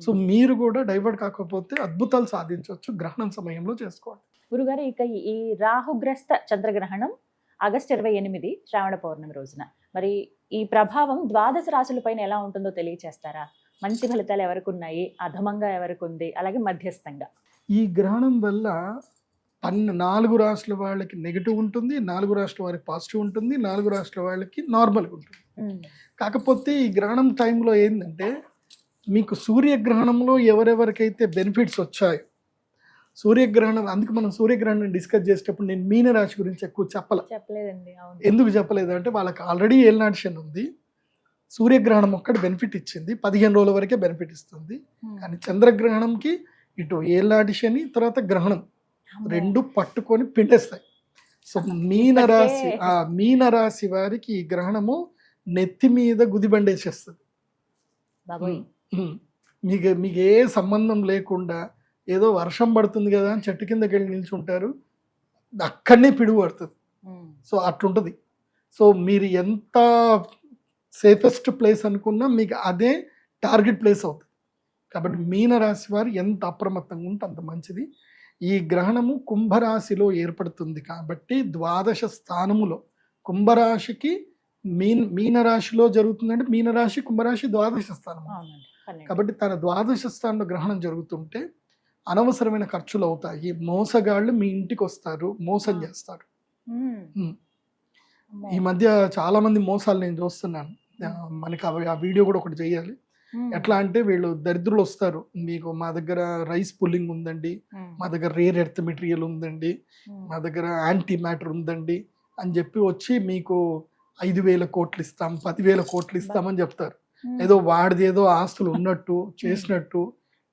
సో మీరు కూడా డైవర్ట్ కాకపోతే అద్భుతాలు సాధించవచ్చు. గ్రహణం సమయంలో చేసుకోండి. గురుగారు, ఇక ఈ రాహుగ్రస్త చంద్రగ్రహణం ఆగస్టు 28 శ్రావణ పౌర్ణమి రోజున, మరి ఈ ప్రభావం ద్వాదశ రాశులపైన ఎలా ఉంటుందో తెలియచేస్తారా? మంచి ఫలితాలు ఎవరికి ఉన్నాయి, అధమంగా ఎవరికి ఉంది, అలాగే మధ్యస్థంగా? ఈ గ్రహణం వల్ల 4 రాష్ట్రాల వాళ్ళకి నెగిటివ్ ఉంటుంది, 4 రాష్ట్రాల వారికి పాజిటివ్ ఉంటుంది, 4 రాష్ట్రాల వాళ్ళకి నార్మల్గా ఉంటుంది. కాకపోతే ఈ గ్రహణం టైంలో ఏంటంటే, మీకు సూర్యగ్రహణంలో ఎవరెవరికైతే బెనిఫిట్స్ వచ్చాయో, సూర్యగ్రహణం, అందుకు మనం సూర్యగ్రహణం డిస్కస్ చేసేటప్పుడు నేను మీనరాశి గురించి ఎక్కువ చెప్పలేదండి. ఎందుకు చెప్పలేదు అంటే, వాళ్ళకి ఆల్రెడీ ఏలినాటి శని ఉంది. సూర్యగ్రహణం ఒక్కటి బెనిఫిట్ ఇచ్చింది, 15 రోజుల వరకే బెనిఫిట్ ఇస్తుంది. కానీ చంద్రగ్రహణంకి ఇటు ఏలినాటి శని తర్వాత గ్రహణం 2 పట్టుకొని పిండేస్తాయి. సో మీనరాశి వారికి ఈ గ్రహణము నెత్తి మీద గుదిబండేసేస్తుంది. మీకు ఏ సంబంధం లేకుండా ఏదో వర్షం పడుతుంది కదా అని చెట్టు కిందకి వెళ్ళి నిల్చుంటారు, అక్కడనే పిడుగు పడుతుంది. సో అట్లుంటుంది. సో మీరు ఎంత సేఫెస్ట్ ప్లేస్ అనుకున్నా మీకు అదే టార్గెట్ ప్లేస్ అవుతుంది. కాబట్టి మీనరాశి వారు ఎంత అప్రమత్తంగా ఉంటే అంత మంచిది. ఈ గ్రహణము కుంభరాశిలో ఏర్పడుతుంది కాబట్టి ద్వాదశ స్థానములో కుంభరాశికి మీనరాశిలో జరుగుతుందంటే మీనరాశి కుంభరాశి ద్వాదశ స్థానము. కాబట్టి తన ద్వాదశ స్థానంలో గ్రహణం జరుగుతుంటే అనవసరమైన ఖర్చులు అవుతాయి. మోసగాళ్ళు మీ ఇంటికి వస్తారు, మోసం చేస్తారు. ఈ మధ్య చాలా మంది మోసాలు నేను చూస్తున్నాను. మనకి ఆ వీడియో కూడా ఒకటి చేయాలి. ఎట్లా అంటే వీళ్ళు దరిద్రులు వస్తారు, మీకు మా దగ్గర రైస్ పుల్లింగ్ ఉందండి, మా దగ్గర రేర్ ఎర్త్ మెటీరియల్ ఉందండి, మా దగ్గర యాంటీ మ్యాటర్ ఉందండి అని చెప్పి వచ్చి మీకు 5,000 కోట్లు ఇస్తాం, 10,000 కోట్లు ఇస్తామని చెప్తారు. ఏదో వాడిది ఏదో ఆస్తులు ఉన్నట్టు చేసినట్టు.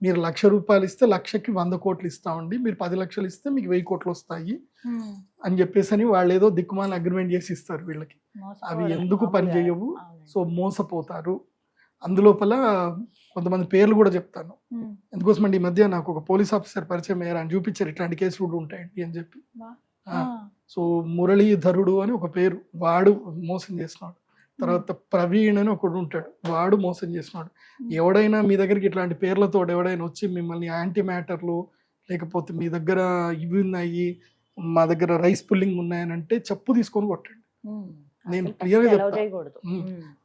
మీరు ₹1,00,000 ఇస్తే 1,00,000కి 100 కోట్లు ఇస్తామండి, మీరు 10 లక్షలు ఇస్తే మీకు 1000 కోట్లు వస్తాయి అని చెప్పేసి అని వాళ్ళు ఏదో దిక్కుమాల అగ్రిమెంట్ చేసి ఇస్తారు వీళ్ళకి. అవి ఎందుకు పని చేయవు. సో మోసపోతారు. అందులోపల కొంతమంది పేర్లు కూడా చెప్తాను ఎందుకోసం అంటే ఈ మధ్య నాకు ఒక పోలీస్ ఆఫీసర్ పరిచయం అయ్యారు, అని చూపించారు ఇట్లాంటి కేసులు కూడా ఉంటాయండి అని చెప్పి. సో మురళీధరుడు అని ఒక పేరు, వాడు మోసం చేస్తున్నాడు. తర్వాత ప్రవీణ్ అని ఒకడు ఉంటాడు, వాడు మోసం చేస్తున్నాడు. ఎవడైనా మీ దగ్గరికి ఇట్లాంటి పేర్లతో ఎవడైనా వచ్చి మిమ్మల్ని యాంటీ మ్యాటర్లు లేకపోతే మీ దగ్గర ఇవి ఉన్నాయి, మా దగ్గర రైస్ పుల్లింగ్ ఉన్నాయని అంటే చెప్పు తీసుకొని కొట్టండి. నేను క్లియర్గా చెప్తాను.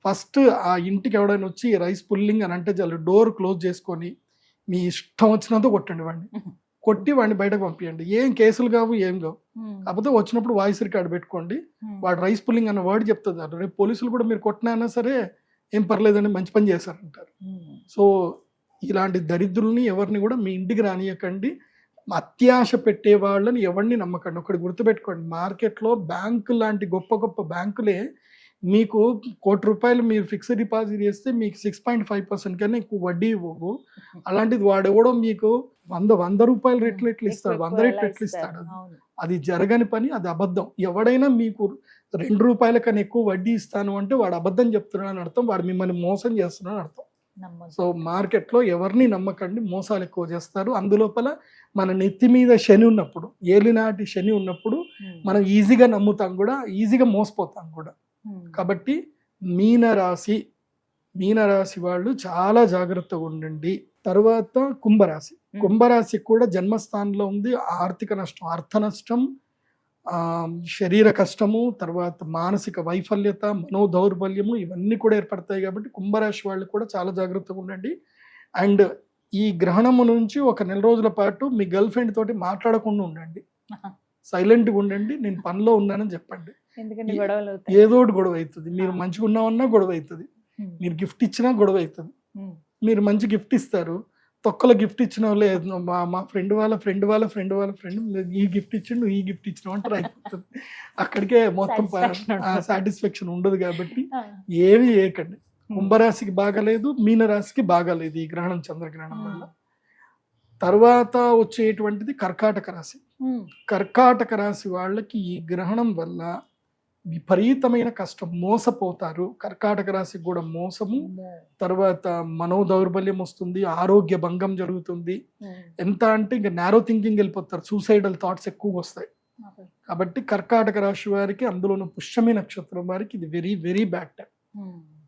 ఫస్ట్ ఆ ఇంటికి ఎవడైనా వచ్చి రైస్ పుల్లింగ్ అని అంటే చాలు డోర్ క్లోజ్ చేసుకొని మీ ఇష్టం వచ్చినంత కొట్టండి వాడిని. కొట్టి వాడిని బయటకు పంపించండి. ఏం కేసులు కావు, ఏం కావు. కాకపోతే వచ్చినప్పుడు వాయిస్ రికార్డు పెట్టుకోండి. వాడు రైస్ పుల్లింగ్ అన్న వర్డ్ చెప్తుంది. రేపు పోలీసులు కూడా మీరు కొట్టినా సరే ఏం పర్లేదండి, మంచి పని చేశారంటారు. సో ఇలాంటి దరిద్రుల్ని ఎవరిని కూడా మీ ఇంటికి రానియకండి. అత్యాశ పెట్టే వాళ్ళని ఎవరిని నమ్మకండి. ఒకటి గుర్తుపెట్టుకోండి, మార్కెట్లో బ్యాంకు లాంటి గొప్ప గొప్ప బ్యాంకులే మీకు ₹1,00,000 మీరు ఫిక్స్డ్ డిపాజిట్ చేస్తే మీకు 6.5% కన్నా ఎక్కువ వడ్డీ ఇవ్వవు. అలాంటిది వాడెవడో మీకు 100 రూపాయల రెట్లు ఎట్లు ఇస్తాడు, 100 రెట్లు ఎట్లు ఇస్తాడు. అది జరగని పని, అది అబద్ధం. ఎవడైనా మీకు ₹2 కన్నా ఎక్కువ వడ్డీ ఇస్తాను అంటే వాడు అబద్ధం చెప్తున్నాడు అని అర్థం, వాడు మిమ్మల్ని మోసం చేస్తున్నాడు అర్థం. సో మార్కెట్లో ఎవరిని నమ్మకండి, మోసాలు ఎక్కువ చేస్తారు. అందులోపల మన నెత్తి మీద శని ఉన్నప్పుడు, ఏలినాటి శని ఉన్నప్పుడు మనం ఈజీగా నమ్ముతాం కూడా, ఈజీగా మోసపోతాం కూడా. కాబట్టి మీనరాశి వాళ్ళు చాలా జాగ్రత్తగా ఉండండి. తర్వాత కుంభరాశి కూడా జన్మస్థానంలో ఉంది. ఆర్థిక నష్టం, అర్థ నష్టం, శరీర కష్టము, తర్వాత మానసిక వైఫల్యత, మనోదౌర్బల్యము ఇవన్నీ కూడా ఏర్పడతాయి. కాబట్టి కుంభరాశి వాళ్ళు కూడా చాలా జాగ్రత్తగా ఉండండి. అండ్ ఈ గ్రహణము నుంచి ఒక 1 రోజుల పాటు మీ గర్ల్ ఫ్రెండ్ తోటి మాట్లాడకుండా ఉండండి, సైలెంట్గా ఉండండి. నేను పనిలో ఉన్నానని చెప్పండి. ఏదో ఒకటి గొడవ అవుతుంది. మీరు మంచిగా ఉన్నామన్నా గొడవ అవుతుంది, మీరు గిఫ్ట్ ఇచ్చినా గొడవ అవుతుంది. మీరు మంచి గిఫ్ట్ ఇస్తారు, తొక్కల గిఫ్ట్ ఇచ్చిన వాళ్ళే మా ఫ్రెండ్ ఫ్రెండ్ ఈ గిఫ్ట్ ఇచ్చిండు, ఈ గిఫ్ట్ ఇచ్చిన అంటారు, అయిపోతుంది. అక్కడికే మొత్తం సాటిస్ఫాక్షన్ ఉండదు. కాబట్టి ఏమి చేయకండి. కుంభరాశికి బాగాలేదు, మీనరాశికి బాగాలేదు ఈ గ్రహణం, చంద్రగ్రహణం వల్ల. తర్వాత వచ్చేటువంటిది కర్కాటక రాశి. కర్కాటక రాశి వాళ్ళకి ఈ గ్రహణం వల్ల విపరీతమైన కష్టం, మోసపోతారు. కర్కాటక రాశికి కూడా మోసము, తర్వాత మనోదౌర్బల్యం వస్తుంది, ఆరోగ్య భంగం జరుగుతుంది. ఎంత అంటే ఇంకా నారో థింకింగ్ వెళ్ళిపోతారు, సూసైడల్ థాట్స్ ఎక్కువ వస్తాయి. కాబట్టి కర్కాటక రాశి వారికి, అందులోనూ పుష్యమి నక్షత్రం వారికి ఇది వెరీ వెరీ బ్యాడ్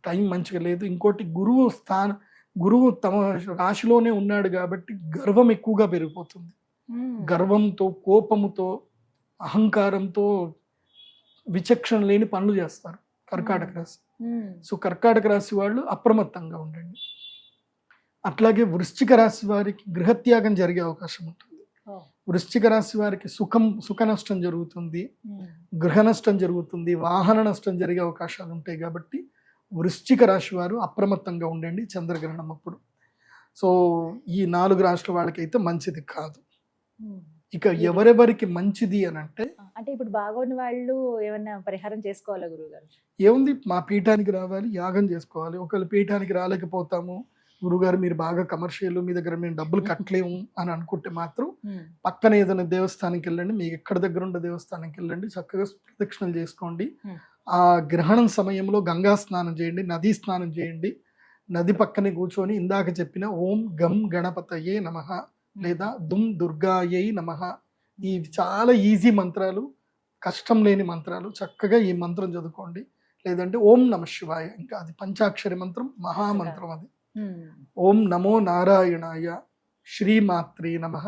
టైం మంచిగా లేదు. ఇంకోటి గురువు తమ రాశిలోనే ఉన్నాడు కాబట్టి గర్వం ఎక్కువగా పెరిగిపోతుంది. గర్వంతో, కోపముతో, అహంకారంతో విచక్షణ లేని పనులు చేస్తారు కర్కాటక రాశి. సో కర్కాటక రాశి వాళ్ళు అప్రమత్తంగా ఉండండి. అట్లాగే వృశ్చిక రాశి వారికి గృహత్యాగం జరిగే అవకాశం ఉంటుంది. వృశ్చిక రాశి వారికి సుఖ నష్టం జరుగుతుంది, గృహ నష్టం జరుగుతుంది, వాహన నష్టం జరిగే అవకాశాలు ఉంటాయి. కాబట్టి వృశ్చిక రాశి వారు అప్రమత్తంగా ఉండండి చంద్రగ్రహణం అప్పుడు. సో ఈ 4 రాష్ట్రాల వాళ్ళకైతే మంచిది కాదు. ఇక ఎవరెవరికి మంచిది అని అంటే ఇప్పుడు బాగోని వాళ్ళు ఏమన్నా పరిహారం చేసుకోవాలా గురువుగారు? ఏముంది, మా పీఠానికి రావాలి, యాగం చేసుకోవాలి. ఒకవేళ పీఠానికి రాలేకపోతాము, గురుగారు మీరు బాగా కమర్షియల్, మీ దగ్గర మేము డబ్బులు కట్టలేము అని అనుకుంటే మాత్రం పక్కన ఏదైనా దేవస్థానానికి వెళ్ళండి, మీకు ఎక్కడ దగ్గర ఉండే దేవస్థానానికి వెళ్ళండి, చక్కగా ప్రదక్షిణలు చేసుకోండి. ఆ గ్రహణం సమయంలో గంగా స్నానం చేయండి, నదీ స్నానం చేయండి. నది పక్కనే కూర్చొని ఇందాక చెప్పిన ఓం గం గణపతయే నమః లేదా దుమ్ దుర్గాయై నమః, ఈ చాలా ఈజీ మంత్రాలు, కష్టం లేని మంత్రాలు. చక్కగా ఈ మంత్రం చదువుకోండి. లేదంటే ఓం నమ శివాయ, ఇంకా అది పంచాక్షరి మంత్రం, మహామంత్రం అది. ఓం నమో నారాయణాయ శ్రీమాత్రే నమః.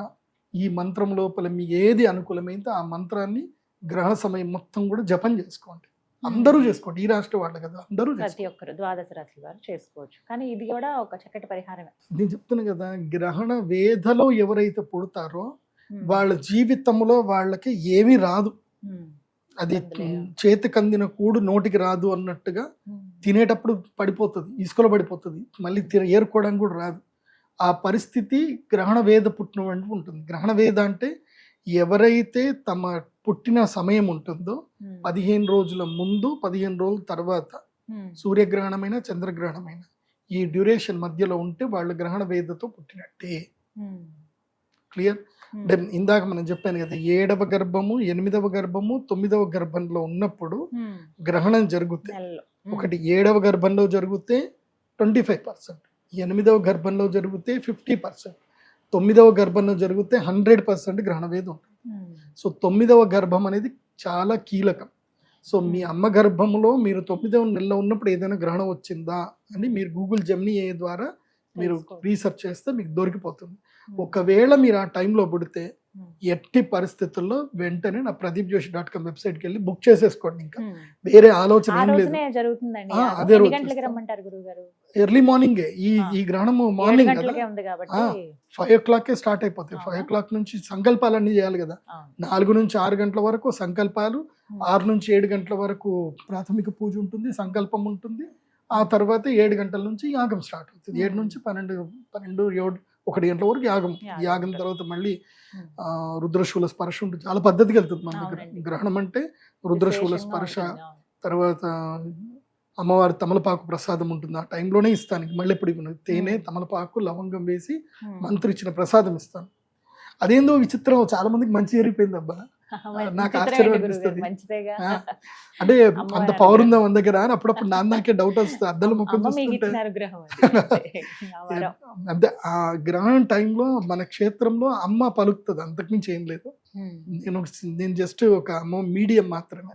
ఈ మంత్రం లోపల మీ ఏది అనుకూలమైతే ఆ మంత్రాన్ని గ్రహణ సమయం మొత్తం కూడా జపం చేసుకోండి. అందరూ చేసుకోండి, ఈ రాష్ట్ర వాళ్ళు కదా, అందరూ ప్రతి చేసుకోండి. ఒక్కరు ద్వాదశ రాశి వారు చేసుకోవచ్చు. కానీ ఇది కూడా ఒక చక్కటి పరిహారమే. నేను చెప్తున్నా కదా, గ్రహణ వేధలో ఎవరైతే పుడతారో వాళ్ళ జీవితంలో వాళ్ళకి ఏమీ రాదు. అది చేతికి అందిన కూడు నోటికి రాదు అన్నట్టుగా తినేటప్పుడు పడిపోతుంది, ఇసుకలో పడిపోతుంది, మళ్ళీ ఏరుకోవడానికి కూడా రాదు. ఆ పరిస్థితి గ్రహణ వేద పుట్టిన వెంటనే ఉంటుంది. గ్రహణ వేద అంటే ఎవరైతే తమ పుట్టిన సమయం ఉంటుందో 15 రోజుల ముందు 15 రోజుల తర్వాత సూర్యగ్రహణమైన చంద్రగ్రహణమైన ఈ డ్యూరేషన్ మధ్యలో ఉంటే వాళ్ళు గ్రహణ వేదతో పుట్టినట్టే. క్లియర్? అంటే ఇందాక మనం చెప్పాను కదా, 7వ గర్భము 8వ గర్భము 9వ గర్భంలో ఉన్నప్పుడు గ్రహణం జరుగుతాయి. ఒకటి 7వ గర్భంలో జరిగితే 25%, 8వ గర్భంలో జరిగితే 50%, 9వ గర్భంలో జరిగితే 100% గ్రహణ వేదం ఉంటుంది. సో 9వ గర్భం అనేది చాలా కీలకం. సో మీ అమ్మ గర్భంలో మీరు 9వ నెలలో ఉన్నప్పుడు ఏదైనా గ్రహణం వచ్చిందా అని మీరు గూగుల్ జెమినీ ఏ ద్వారా మీరు రీసెర్చ్ చేస్తే మీకు దొరికిపోతుంది. ఒకవేళ మీరు ఆ టైంలో పుడితే ఎట్టి పరిస్థితుల్లో వెంటనే నా ప్రదీప్జోషి.com వెబ్సైట్కి వెళ్ళి బుక్ చేసేసుకోండి. ఇంకా వేరే ఆలోచన ఏం లేదు. జరుగుతుందండి. అదే రోజు రమ్మంటారు గురువు గారు? ఎర్లీ మార్నింగే. ఈ గ్రహణము మార్నింగ్ కదా, ఉంది కాబట్టి 5 o'clock స్టార్ట్ అయిపోతాయి. 5 o'clock నుంచి సంకల్పాలన్నీ చేయాలి కదా. 4 నుంచి 6 గంటల వరకు సంకల్పాలు, 6 నుంచి 7 గంటల వరకు ప్రాథమిక పూజ ఉంటుంది, సంకల్పం ఉంటుంది. ఆ తర్వాత 7 గంటల నుంచి యాగం స్టార్ట్ అవుతుంది. 7 నుంచి 12, 1 గంటల వరకు యాగం. యాగం తర్వాత మళ్ళీ రుద్రశూల స్పర్శ ఉంటుంది. చాలా పద్ధతికి వెళ్తుంది మన దగ్గర. గ్రహణం అంటే రుద్రశూల స్పర్శ, తర్వాత అమ్మవారి తమలపాకు ప్రసాదం ఉంటుంది. ఆ టైంలోనే ఇస్తాను, మళ్ళీ ఎప్పుడు ఇవ్వను. తేనె, తమలపాకు, లవంగం వేసి మంత్రి ఇచ్చిన ప్రసాదం ఇస్తాను. అదేందో విచిత్రం, చాలా మందికి మంచి జరిగిపోయింది అబ్బా, నాకు ఆశ్చర్యం అనిపిస్తుంది. అంటే అంత పవర్ ఉందా మన దగ్గర అని అప్పుడప్పుడు నాకే డౌట్ వస్తుంది. అద్దల ముఖం చూస్తుంటే అదే ఆ గ్రహణం టైంలో మన క్షేత్రంలో అమ్మ పలుకుతుంది, అంతకుమించి ఏం లేదు. నేను జస్ట్ ఒక మీడియం మాత్రమే.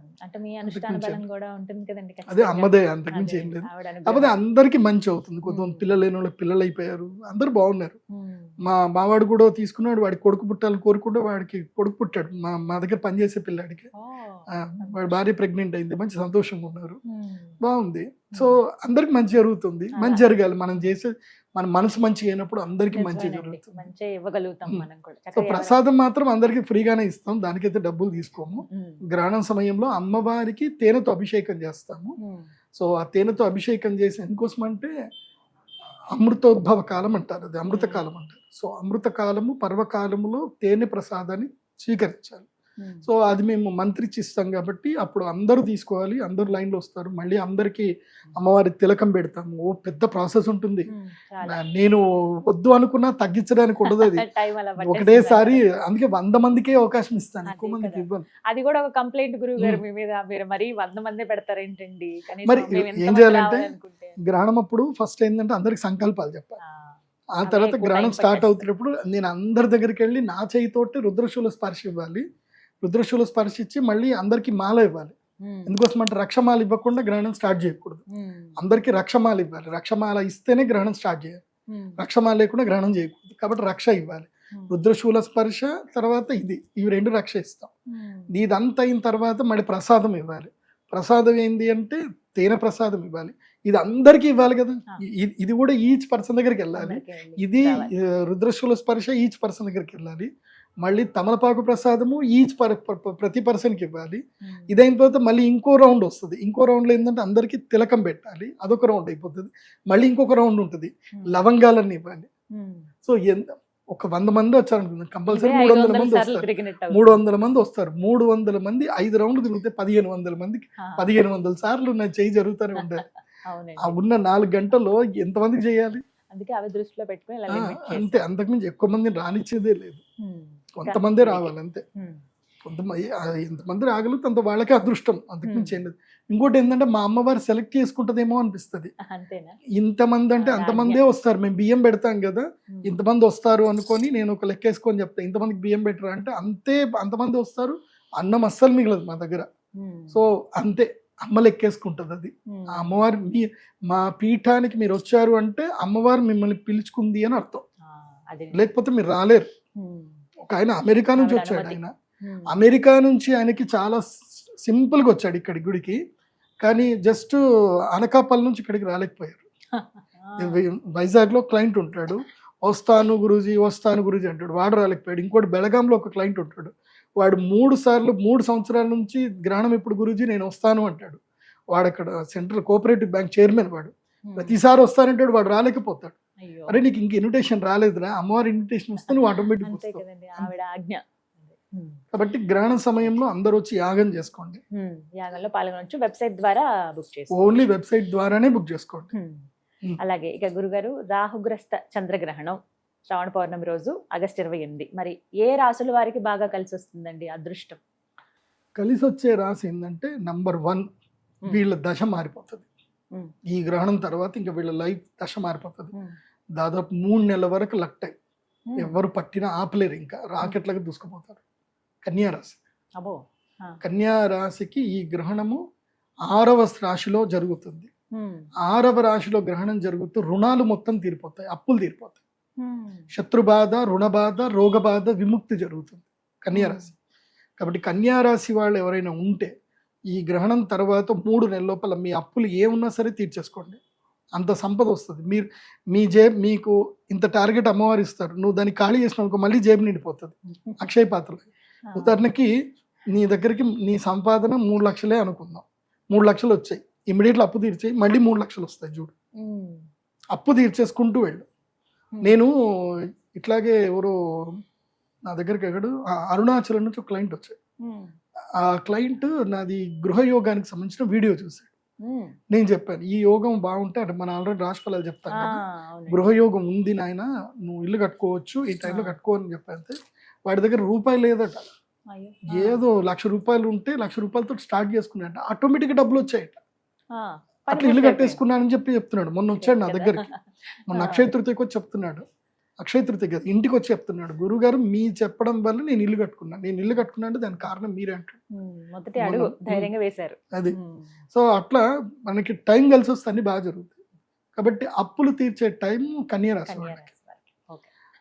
అదే అమ్మదే, అంతకుమించి ఏం లేదు. కాకపోతే అందరికి మంచి అవుతుంది. కొంతమంది పిల్లలు లేని వాళ్ళకి పిల్లలు అయిపోయారు, అందరు బాగున్నారు. మావాడు కూడా తీసుకున్నాడు, వాడికి కొడుకు పుట్టాలని కోరుకుంటే వాడికి కొడుకు పుట్టాడు. మా దగ్గర పనిచేసే పిల్లాడికి వాడి భార్య ప్రెగ్నెంట్ అయింది, మంచి సంతోషంగా ఉన్నారు, బాగుంది. సో అందరికి మంచి జరుగుతుంది. మంచి జరగాలి. మనం చేసే మన మనసు మంచిగా అయినప్పుడు అందరికి మంచి జరుగుతుంది. సో ప్రసాదం మాత్రం అందరికి ఫ్రీగానే ఇస్తాం, దానికైతే డబ్బులు తీసుకోము. గ్రహణం సమయంలో అమ్మవారికి తేనెతో అభిషేకం చేస్తాము. సో ఆ తేనెతో అభిషేకం చేసి ఎందుకోసం అంటే అమృతోద్భవ కాలం అంటారు, అది అమృత కాలం అంటారు. సో అమృత కాలము పర్వకాలములో తేనె ప్రసాదాన్ని స్వీకరించాలి. సో అది మేము మంత్రించి ఇస్తాం కాబట్టి అప్పుడు అందరూ తీసుకోవాలి, అందరూ లైన్లో వస్తారు. మళ్ళీ అందరికీ అమ్మవారి తిలకం పెడతాము. ఓ పెద్ద ప్రాసెస్ ఉంటుంది. నేను వద్దు అనుకున్నా తగ్గించడానికి ఉండదు, అది ఒకటేసారి. అందుకే 100 మందికే అవకాశం ఇస్తాను, ఎక్కువ మందికి ఇవ్వను. అది కూడా ఒక కంప్లైంట్ గురువు గారు మీ మీద. మీరు మరి 100 మంది పెడతారేంటండి? మరి ఏం చేయాలంటే గ్రహణం అప్పుడు ఫస్ట్ ఏంటంటే అందరికి సంకల్పాలు చెప్పాలి. ఆ తర్వాత గ్రహణం స్టార్ట్ అవుతున్నప్పుడు నేను అందరి దగ్గరికి వెళ్ళి నా చేయితోటి రుద్రశూల స్పర్శ ఇవ్వాలి. రుద్రశూల స్పర్శ ఇచ్చి మళ్ళీ అందరికి మాల ఇవ్వాలి. ఎందుకోసం అంటే రక్షమాల ఇవ్వకుండా గ్రహణం స్టార్ట్ చేయకూడదు. అందరికి రక్షమాల ఇవ్వాలి. రక్షమాల ఇస్తేనే గ్రహణం స్టార్ట్ చేయాలి. రక్షమాల లేకుండా గ్రహణం చేయకూడదు. కాబట్టి రక్ష ఇవ్వాలి. రుద్రశూల స్పర్శ తర్వాత ఇవి 2 రక్ష ఇస్తాం. ఇదంతా అయిన తర్వాత మళ్ళీ ప్రసాదం ఇవ్వాలి. ప్రసాదం ఏంటి అంటే తేనె ప్రసాదం ఇవ్వాలి. ఇది అందరికీ ఇవ్వాలి కదా. ఇది కూడా ఈచ్ పర్సన్ దగ్గరికి వెళ్ళాలి. ఇది రుద్రశూల స్పర్శ ఈచ్ పర్సన్ దగ్గరికి వెళ్ళాలి. మళ్ళీ తమలపాకు ప్రసాదము ప్రతి పర్సన్కి ఇవ్వాలి. ఇదైన తర్వాత మళ్ళీ ఇంకో రౌండ్ వస్తుంది. ఇంకో రౌండ్లో ఏంటంటే అందరికీ తిలకం పెట్టాలి, అదొక రౌండ్ అయిపోతుంది. మళ్ళీ ఇంకొక రౌండ్ ఉంటుంది, లవంగాలన్నీ ఇవ్వాలి. సో ఒక 100 మంది వచ్చారనుకుందాం, కంపల్సరీ 300 మంది వస్తారు. 300 మంది వస్తారు. 300 మంది 5 రౌండ్లు తిరిగితే 1500 మందికి 1500 సార్లు నా చేయి జరుగుతూనే ఉండాలి. ఆ ఉన్న 4 గంటల్లో ఎంతమందికి చేయాలి? అందుకే అవి దృష్టిలో పెట్టుకుని అంతే, అంతకుమించి ఎక్కువ మందిని రానిచ్చేదే లేదు. కొంతమందే రావాలి అంతే. కొంతమంది ఎంతమంది రాగలుగుతే అంత వాళ్ళకే అదృష్టం, అంతకుమించి ఏం లేదు. ఇంకోటి ఏంటంటే మా అమ్మవారు సెలెక్ట్ చేసుకుంటదేమో అనిపిస్తుంది. అంతేనా? ఇంతమంది అంటే అంతమందే వస్తారు, మేము బియ్యం పెడతాం కదా, ఇంతమంది వస్తారు అనుకొని నేను ఒక లెక్కేసుకొని చెప్తాను, ఇంతమందికి బియ్యం పెట్టరా అంటే అంతమంది వస్తారు, అన్నం అస్సలు మిగలదు మా దగ్గర. సో అంతే, అమ్మ లెక్కేసుకుంటుంది అది. ఆ అమ్మవారు మా పీఠానికి మీరు వచ్చారు అంటే అమ్మవారు మిమ్మల్ని పిలుచుకుంది అని అర్థం, లేకపోతే మీరు రాలేరు. ఒక ఆయన అమెరికా నుంచి వచ్చాడు, ఆయన అమెరికా నుంచి ఆయనకి చాలా సింపుల్గా వచ్చాడు ఇక్కడి గుడికి, కానీ జస్ట్ అనకాపల్లి నుంచి ఇక్కడికి రాలేకపోయారు. వైజాగ్లో క్లయింట్ ఉంటాడు, వస్తాను గురూజీ అంటాడు, వాడు రాలేకపోయాడు. ఇంకోటి బెళగాంలో ఒక క్లయింట్ ఉంటాడు, వాడు 3 సంవత్సరాల నుంచి గ్రహణం ఎప్పుడు గురూజీ నేను వస్తాను అంటాడు. వాడు అక్కడ సెంట్రల్ కోఆపరేటివ్ బ్యాంక్ చైర్మన్, వాడు ప్రతిసారి వస్తానంటాడు, వాడు రాలేకపోతాడు. అరే నీకు ఇంక ఇన్విటేషన్ రాలేదురా, అమ్మవారి ఇన్విటేషన్ వస్తే నువ్వు ఆటోమేటిక్ వస్తావు. కాబట్టి గ్రహణ సమయంలో అందరూ వచ్చి యాగం చేసుకోండి, యాగంలో పాల్గొనొచ్చు. వెబ్సైట్ ద్వారా బుక్ చేసుకోండి, ఓన్లీ వెబ్సైట్ ద్వారానే బుక్ చేసుకోండి. అలాగే ఇక గురుగారు, రాహుగ్రస్త చంద్రగ్రహణం శ్రావణ పౌర్ణమి రోజు ఆగస్టు 28, మరి ఏ రాసుల వారికి బాగా కలిసి వస్తుందండి అదృష్టం? కలిసి వచ్చే రాశి ఏంటంటే నంబర్ 1, వీళ్ళ దశ మారిపోతుంది. ఈ గ్రహణం తర్వాత ఇంకా వీళ్ళ లైఫ్ దశ మారిపోతుంది. దాదాపు 3 నెలల వరకు లక్ టైం, ఎవరు పట్టినా ఆపలేరు, ఇంకా రాకెట్లకు దూసుకుపోతారు. కన్యారాశి, కన్యారాశికి ఈ గ్రహణము 6వ రాశిలో జరుగుతుంది. 6వ రాశిలో గ్రహణం జరుగుతూ రుణాలు మొత్తం తీరిపోతాయి, అప్పులు తీరిపోతాయి, శత్రుబాధ, రుణబాధ, రోగబాధ, విముక్తి జరుగుతుంది కన్యారాశి. కాబట్టి కన్యారాశి వాళ్ళు ఎవరైనా ఉంటే ఈ గ్రహణం తర్వాత 3 నెలల లోపల మీ అప్పులు ఏమున్నా సరే తీర్చేసుకోండి, అంత సంపద వస్తుంది. మీకు ఇంత టార్గెట్ అమ్మవారు ఇస్తారు, నువ్వు దాన్ని ఖాళీ చేసినావు మళ్ళీ జేబు నిండిపోతుంది. అక్షయ పాత్రలు, ఉదాహరణకి నీ దగ్గరికి నీ సంపాదన 3 లక్షలే అనుకుందాం, 3 లక్షలు వచ్చాయి, ఇమ్మీడియట్లీ అప్పు తీర్చేయి, మళ్ళీ 3 లక్షలు వస్తాయి చూడు. అప్పు తీర్చేసుకుంటూ వెళ్ళు. నేను ఇట్లాగే ఎవరో నా దగ్గరికి అరుణాచలం నుంచి ఒక క్లయింట్ వచ్చాడు. ఆ క్లయింట్ నాది గృహయోగానికి సంబంధించిన వీడియో చూశాడు. నేను చెప్పాను ఈ యోగం బాగుంటే, అంటే మనం ఆల్రెడీ రాశిఫలాలు చెప్తాను కదా, గృహయోగం ఉంది నాయన, నువ్వు ఇల్లు కట్టుకోవచ్చు, ఈ టైంలో కట్టుకోవని చెప్పాను. వాడి దగ్గర రూపాయి లేదట, ఏదో 1,00,000 రూపాయలు ఉంటే 1,00,000 రూపాయలతో స్టార్ట్ చేసుకున్నాడు, ఆటోమేటిక్గా డబ్బులు వచ్చాయట. అట్లా ఇల్లు కట్టేసుకున్నానని చెప్తున్నాడు. మొన్న వచ్చాడు నా దగ్గరికి, మొన్న అక్షయ తృతీయకి వచ్చి చెప్తున్నాడు, అక్షయ తృతీయ కదా ఇంటికి వచ్చి చెప్తున్నాడు, గురుగారు మీ చెప్పడం వల్ల నేను ఇల్లు కట్టుకున్నా అంటే దానికి కారణం మీరే అంటాడు. అది సో అట్లా మనకి టైం కలిసి వస్తే అన్ని బాగా జరుగుతాయి. కాబట్టి అప్పులు తీర్చే టైం కన్యారాశి వాళ్ళకి.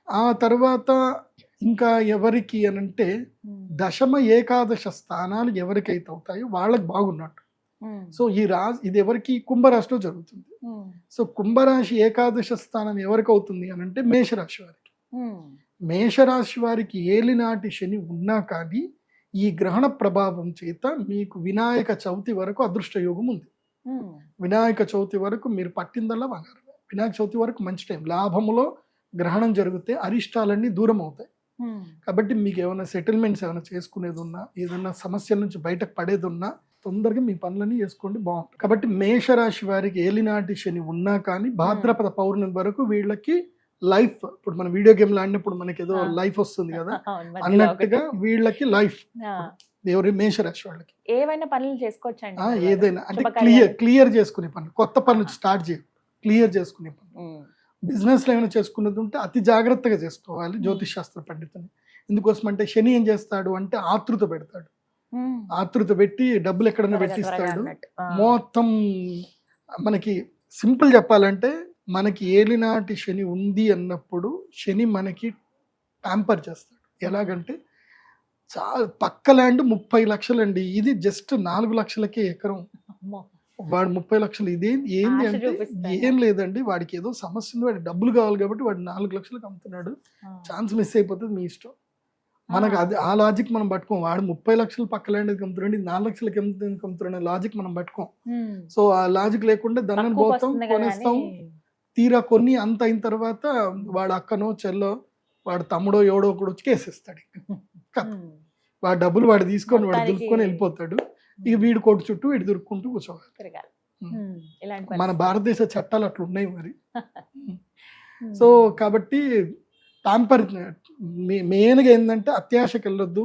ఆ తర్వాత ఇంకా ఎవరికి అనంటే దశమ ఏకాదశ స్థానాలు ఎవరికైతే అవుతాయో వాళ్ళకి బాగున్నట్టు. సో ఇది ఎవరికి కుంభరాశిలో జరుగుతుంది. సో కుంభరాశి ఏకాదశ స్థానం ఎవరికి అవుతుంది అని అంటే మేషరాశి వారికి. మేషరాశి వారికి ఏలినాటి శని ఉన్నా కానీ ఈ గ్రహణ ప్రభావం చేత మీకు వినాయక చవితి వరకు అదృష్ట యోగం ఉంది. వినాయక చవితి వరకు మీరు పట్టిందల్లా బంగారం. వినాయక చవితి వరకు మంచి టైం, లాభములో గ్రహణం జరిగితే అరిష్టాలన్నీ దూరం అవుతాయి. కాబట్టి మీకు ఏమైనా సెటిల్మెంట్స్ ఏమైనా చేసుకునేది ఉన్నా, ఏదైనా సమస్యల నుంచి బయటకు పడేది ఉన్నా తొందరగా మీ పనులన్నీ చేసుకోండి, బాగుంటుంది. కాబట్టి మేషరాశి వారికి ఏలినాటి శని ఉన్నా కానీ భాద్రపద పౌర్ణమి వరకు వీళ్ళకి లైఫ్, ఇప్పుడు మన వీడియో గేమ్లు ఆడినప్పుడు మనకి ఏదో లైఫ్ వస్తుంది కదా అన్నట్టుగా వీళ్ళకి లైఫ్ ఎవరి మేషరాశి వాళ్ళకి ఏవైనా పనులు చేసుకోవచ్చండి. ఏదైనా అంటే క్లియర్ చేసుకునే పనులు, కొత్త పనులు స్టార్ట్ చేయాలి, క్లియర్ చేసుకునే పనులు. బిజినెస్ లో ఏమైనా చేసుకున్నది ఉంటే అతి జాగ్రత్తగా చేసుకోవాలి జ్యోతిష్ శాస్త్ర పండితుని. ఎందుకోసం అంటే శని ఏం చేస్తాడు అంటే ఆతృత పెడతాడు, ఆతృత పెట్టి డబ్బులు ఎక్కడైనా పెట్టిస్తాడు. మొత్తం మనకి సింపుల్ చెప్పాలంటే మనకి ఏలినాటి శని ఉంది అన్నప్పుడు శని మనకి ప్యాంపర్ చేస్తాడు. ఎలాగంటే చాలా పక్క ల్యాండ్ 30 లక్షలండి, ఇది జస్ట్ 4 లక్షలకే ఎకరం, వాడు 30 లక్షలు. ఏంది అంటే ఏం లేదండి, వాడికి ఏదో సమస్య ఉంది, వాడికి డబ్బులు కావాలి కాబట్టి వాడు 4 లక్షలకు అమ్ముతున్నాడు, ఛాన్స్ మిస్ అయిపోతుంది, మీ ఇష్టం. మనకు అది ఆ లాజిక్ మనం పట్టుకోం. వాడు 30 లక్షలు పక్క ల్యాండ్ అమ్ముతున్నాడు, 4 లక్షలకి అమ్ముతున్నాడు లాజిక్ మనం పట్టుకోం. సో ఆ లాజిక్ లేకుండా దాన్ని పోతాం, కొనేస్తాం. తీరా కొన్ని అంత అయిన తర్వాత వాడు అక్కనో చెల్లో వాడు తమ్ముడో ఎవడో ఒకడు వచ్చి కేసేస్తాడు. వాడు డబ్బులు వాడు తీసుకొని వాడు దురుక్కొని వెళ్ళిపోతాడు. ఇక వీడు కోటు చుట్టూ వీడు దురుక్కుంటూ కూర్చోవాలి. మన భారతదేశ చట్టాలు అట్లా ఉన్నాయి మరి. సో కాబట్టి ప్యాంపర్ మెయిన్గా ఏంటంటే అత్యాశకి వెళ్ళొద్దు,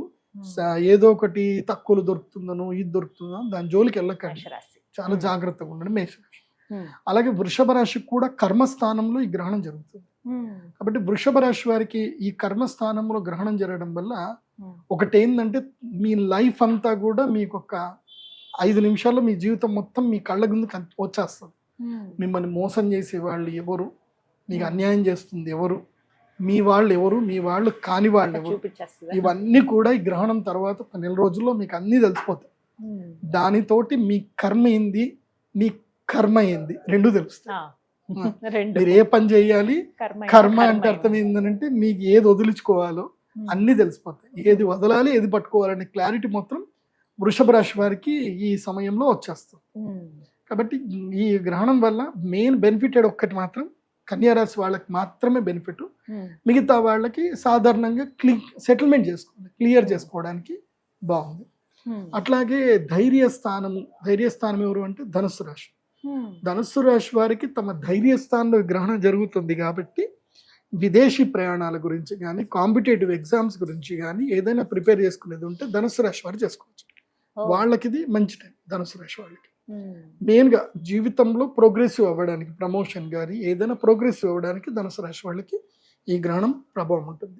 ఏదో ఒకటి తక్కువలు దొరుకుతుందనో ఇది దొరుకుతుందో దాని జోలికి వెళ్ళకండి, మేషరాశి. చాలా జాగ్రత్తగా ఉండండి మేషరాశి. అలాగే వృషభ రాశికి కూడా కర్మస్థానంలో ఈ గ్రహణం జరుగుతుంది. కాబట్టి వృషభ రాశి వారికి ఈ కర్మస్థానంలో గ్రహణం జరగడం వల్ల ఒకటి ఏంటంటే మీ లైఫ్ అంతా కూడా మీకు ఒక 5 నిమిషాల్లో మీ జీవితం మొత్తం మీ కళ్ళ ముందుకు వచ్చేస్తుంది. మిమ్మల్ని మోసం చేసే వాళ్ళు ఎవరు, మీకు అన్యాయం చేస్తుంది ఎవరు, మీ వాళ్ళు ఎవరు, మీ వాళ్ళు కాని వాళ్ళు ఎవరు, చూపించేస్తుంది. ఇవన్నీ కూడా ఈ గ్రహణం తర్వాత 1 నెల రోజుల్లో మీకు అన్నీ తెలిసిపోతాయి. దానితోటి మీ కర్మ ఏంది, మీ కర్మ ఏంది రెండు తెలుస్తాయి. మీరు ఏ పని చేయాలి, కర్మ అంటే అర్థం ఏంటంటే మీకు ఏది వదిలించుకోవాలో అన్ని తెలిసిపోతాయి, ఏది వదలాలి ఏది పట్టుకోవాలనే క్లారిటీ మొత్తం వృషభ రాశి వారికి ఈ సమయంలో వచ్చేస్తుంది. కాబట్టి ఈ గ్రహణం వల్ల మెయిన్ బెనిఫిటెడ్ ఒక్కటి మాత్రం కన్యా రాశి వాళ్ళకి మాత్రమే బెనిఫిట్. మిగతా వాళ్ళకి సాధారణంగా సెటిల్మెంట్ చేసుకోవాలి, క్లియర్ చేసుకోవడానికి బాగుంది. అట్లాగే ధైర్యస్థానం ఎవరు అంటే ధనుస్సు రాశి. ధనుస్సు రాశి వారికి తమ ధైర్యస్థానంలో గ్రహణం జరుగుతుంది కాబట్టి విదేశీ ప్రయాణాల గురించి కానీ కాంపిటేటివ్ ఎగ్జామ్స్ గురించి కానీ ఏదైనా ప్రిపేర్ చేసుకునేది ఉంటే ధనుస్సు రాశి వారు చేసుకోవచ్చు. వాళ్ళకి ఇది మంచి టైం. ధనుస్సు రాశి వాళ్ళకి మెయిన్గా జీవితంలో ప్రోగ్రెసివ్ అవ్వడానికి, ప్రమోషన్ కానీ ఏదైనా ప్రోగ్రెసివ్ అవ్వడానికి ధనుసు రాశి వాళ్ళకి ఈ గ్రహణం ప్రభావం ఉంటుంది.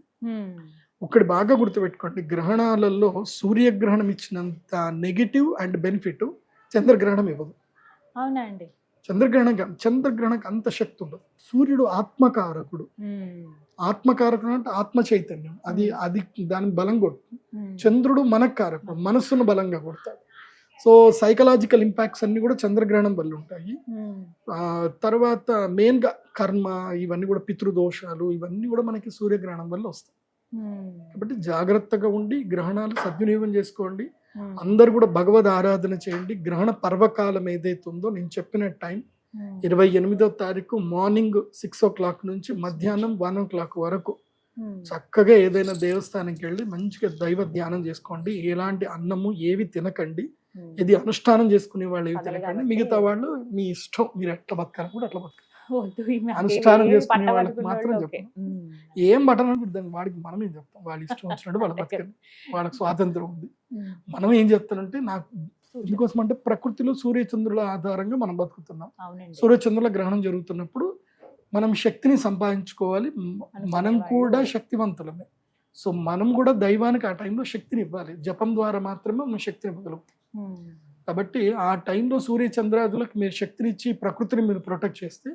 ఒకటి బాగా గుర్తుపెట్టుకోండి, గ్రహణాలలో సూర్యగ్రహణం ఇచ్చినంత నెగిటివ్ అండ్ బెనిఫిట్ చంద్రగ్రహణం ఇవ్వదు. అవునా అండి? చంద్రగ్రహణం అంత శక్తి ఉండదు. సూర్యుడు ఆత్మకారకుడు. ఆత్మకారకుడు అంటే ఆత్మ చైతన్యం, అది దాని బలం కొడుతుంది. చంద్రుడు మనకారకుడు, మనస్సును బలంగా కొడతాడు. సో సైకలాజికల్ ఇంపాక్ట్స్ అన్ని కూడా చంద్రగ్రహణం వల్ల ఉంటాయి. తర్వాత మెయిన్గా కర్మ, ఇవన్నీ కూడా పితృదోషాలు, ఇవన్నీ కూడా మనకి సూర్యగ్రహణం వల్ల వస్తాయి. కాబట్టి జాగ్రత్తగా ఉండి గ్రహణాలు సద్వినియోగం చేసుకోండి. అందరు కూడా భగవద్ ఆరాధన చేయండి. గ్రహణ పర్వకాలం ఏదైతే ఉందో నేను చెప్పిన టైం 28వ తారీఖు మార్నింగ్ 6 o'clock నుంచి మధ్యాహ్నం 1 o'clock వరకు చక్కగా ఏదైనా దేవస్థానంకి వెళ్ళి మంచిగా దైవ ధ్యానం చేసుకోండి. ఎలాంటి అన్నము ఏవి తినకండి, ఇది అనుష్ఠానం చేసుకునే వాళ్ళు ఏవి తినకండి. మిగతా వాళ్ళు మీ ఇష్టం, మీరు ఎట్లా బతకాలి కూడా అట్లా బతకాలి. అనుష్ఠానం చేసుకునే వాళ్ళకి మాత్రం చెప్తాం. ఏం బటన్ అనుకుంటుంది వాడికి మనం ఏం చెప్తాం, వాళ్ళ ఇష్టం వచ్చినట్టు వాళ్ళ బతకండి, వాళ్ళకి స్వాతంత్రం ఉంది. మనం ఏం చెప్తానంటే నాకు ఇందుకోసం అంటే ప్రకృతిలో సూర్యచంద్రుల ఆధారంగా మనం బతుకుతున్నాం. సూర్యచంద్రుల గ్రహణం జరుగుతున్నప్పుడు మనం శక్తిని సంపాదించుకోవాలి. మనం కూడా శక్తివంతులమే. సో మనం కూడా దైవానికి ఆ టైంలో శక్తిని ఇవ్వాలి. జపం ద్వారా మాత్రమే మనం శక్తిని ఇవ్వగలుగుతాం. కాబట్టి ఆ టైంలో సూర్యచంద్రాదులకు మీరు శక్తినిచ్చి ప్రకృతిని మీరు ప్రొటెక్ట్ చేస్తే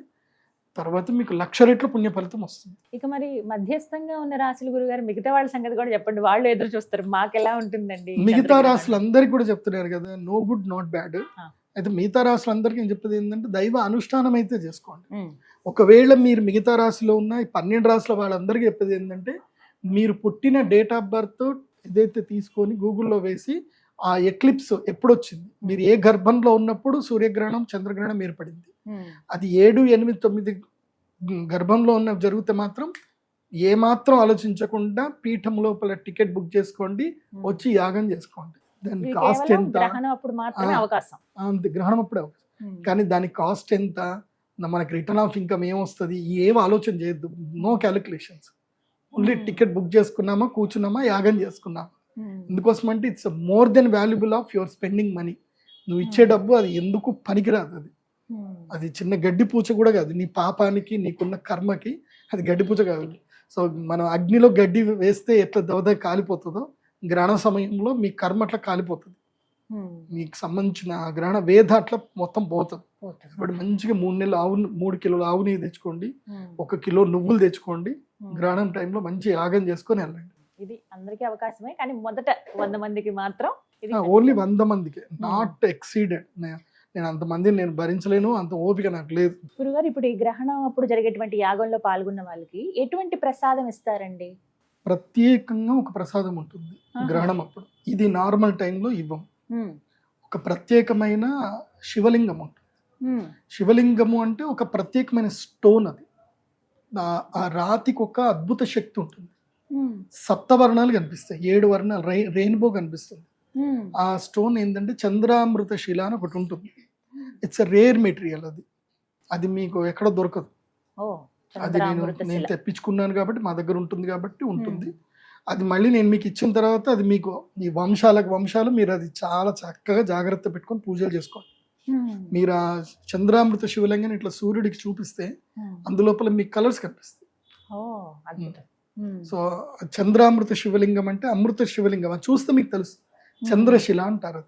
తర్వాత మీకు 1,00,000 రెట్ల పుణ్య ఫలితం వస్తుంది. ఇక మరి మధ్యస్థంగా ఉన్న రాశుల గురుగారు మిగతా వాళ్ళ సంగతి కూడా చెప్పండి. వాళ్ళు ఎదురు చూస్తారు మాకెలా ఉంటుందండి. మిగతా రాశులందరికీ కూడా చెప్తున్నారు కదా, నో గుడ్ నాట్ బ్యాడ్. అయితే మిగతా రాశులందరికీ నేను చెప్పేది ఏంటంటే దైవ అనుష్ఠానం అయితే చేసుకోండి. ఒకవేళ మీరు మిగతా రాశిలో ఉన్న 12 రాశుల వాళ్ళందరికీ చెప్పేది ఏంటంటే మీరు పుట్టిన డేట్ ఆఫ్ బర్త్ ఏదైతే తీసుకొని గూగుల్లో వేసి ఆ ఎక్లిప్స్ ఎప్పుడు వచ్చింది, మీరు ఏ గర్భంలో ఉన్నప్పుడు సూర్యగ్రహణం చంద్రగ్రహణం ఏర్పడింది, అది 7, 8, 9 గర్భంలో ఉన్న జరిగితే మాత్రం ఏ మాత్రం ఆలోచించకుండా పీఠం లోపల టికెట్ బుక్ చేసుకోండి, వచ్చి యాగం చేసుకోండి. దాని కాస్ట్ ఎంత, గ్రహణం అప్పుడే అవకాశం, కానీ దాని కాస్ట్ ఎంత, మనకి రిటర్న్ ఆఫ్ ఇన్కమ్ ఏమొస్తుంది, ఏం ఆలోచన చేయొద్దు. No calculations, only ticket book చేసుకున్నామా, కూర్చున్నామా, యాగం చేసుకున్నామా. ఎందుకోసం అంటే it's more than valuable of your spending money. నువ్వు ఇచ్చే డబ్బు అది ఎందుకు పనికిరాదు. అది చిన్న గడ్డి పూచ కూడా కాదు. నీ పాపానికి నీకున్న కర్మకి అది గడ్డి పూచ కాదు. సో మనం అగ్నిలో గడ్డి వేస్తే ఎట్లా దవద కాలిపోతుందో గ్రహణ సమయంలో మీ కర్మ అట్లా కాలిపోతుంది. మీకు సంబంధించిన గ్రహణ వేద అట్లా మొత్తం పోతుంది. ఇప్పుడు మంచిగా 3 నెలలు 3 కిలోలు ఆవు నెయ్యి తెచ్చుకోండి, 1 కిలో నువ్వులు తెచ్చుకోండి. గ్రహణం టైంలో మంచి యాగం చేసుకొని వెళ్ళండి. ఇది అందరికీ అవకాశమే, కానీ మొదట 100 మందికి మాత్రం ఓన్లీ 100 మందికి, నాట్ ఎక్సీడెడ్. నేను అంతమందిని నేను భరించలేను, అంత ఓపిక నాకు లేదు. గురుగారు, ఇప్పుడు ఈ గ్రహణం అప్పుడు జరిగేటువంటి యాగంలో పాల్గొన్న వాళ్ళకి ఎటువంటి ప్రసాదం ఇస్తారండి? ప్రత్యేకంగా ఒక ప్రసాదం ఉంటుంది గ్రహణం అప్పుడు. ఇది నార్మల్ టైంలో ఇవ్వం. ఒక ప్రత్యేకమైన శివలింగం ఉంటుంది. శివలింగము అంటే ఒక ప్రత్యేకమైన స్టోన్. అది ఆ రాతికి ఒక అద్భుత శక్తి ఉంటుంది. 7 వర్ణాలు కనిపిస్తాయి, 7 వర్ణాలు, రెయిన్బో కనిపిస్తుంది. ఆ స్టోన్ ఏంటంటే చంద్రామృత శిల అని ఒకటి ఉంటుంది. It's a rare material. అది మీకు ఎక్కడ దొరకదు. అది నేను తెప్పించుకున్నాను కాబట్టి మా దగ్గర ఉంటుంది కాబట్టి ఉంటుంది. అది మళ్ళీ నేను మీకు ఇచ్చిన తర్వాత అది మీకు ఈ వంశాలకు వంశాలు మీరు అది చాలా చక్కగా జాగ్రత్త పెట్టుకొని పూజలు చేసుకోండి. మీరు ఆ చంద్రామృత శివలింగాన్ని ఇట్లా సూర్యుడికి చూపిస్తే అందులోపల మీకు కలర్స్ కనిపిస్తాయి. సో చంద్రామృత శివలింగం అంటే అమృత శివలింగం, అది చూస్తే మీకు తెలుసు. చంద్రశిల అంటారు,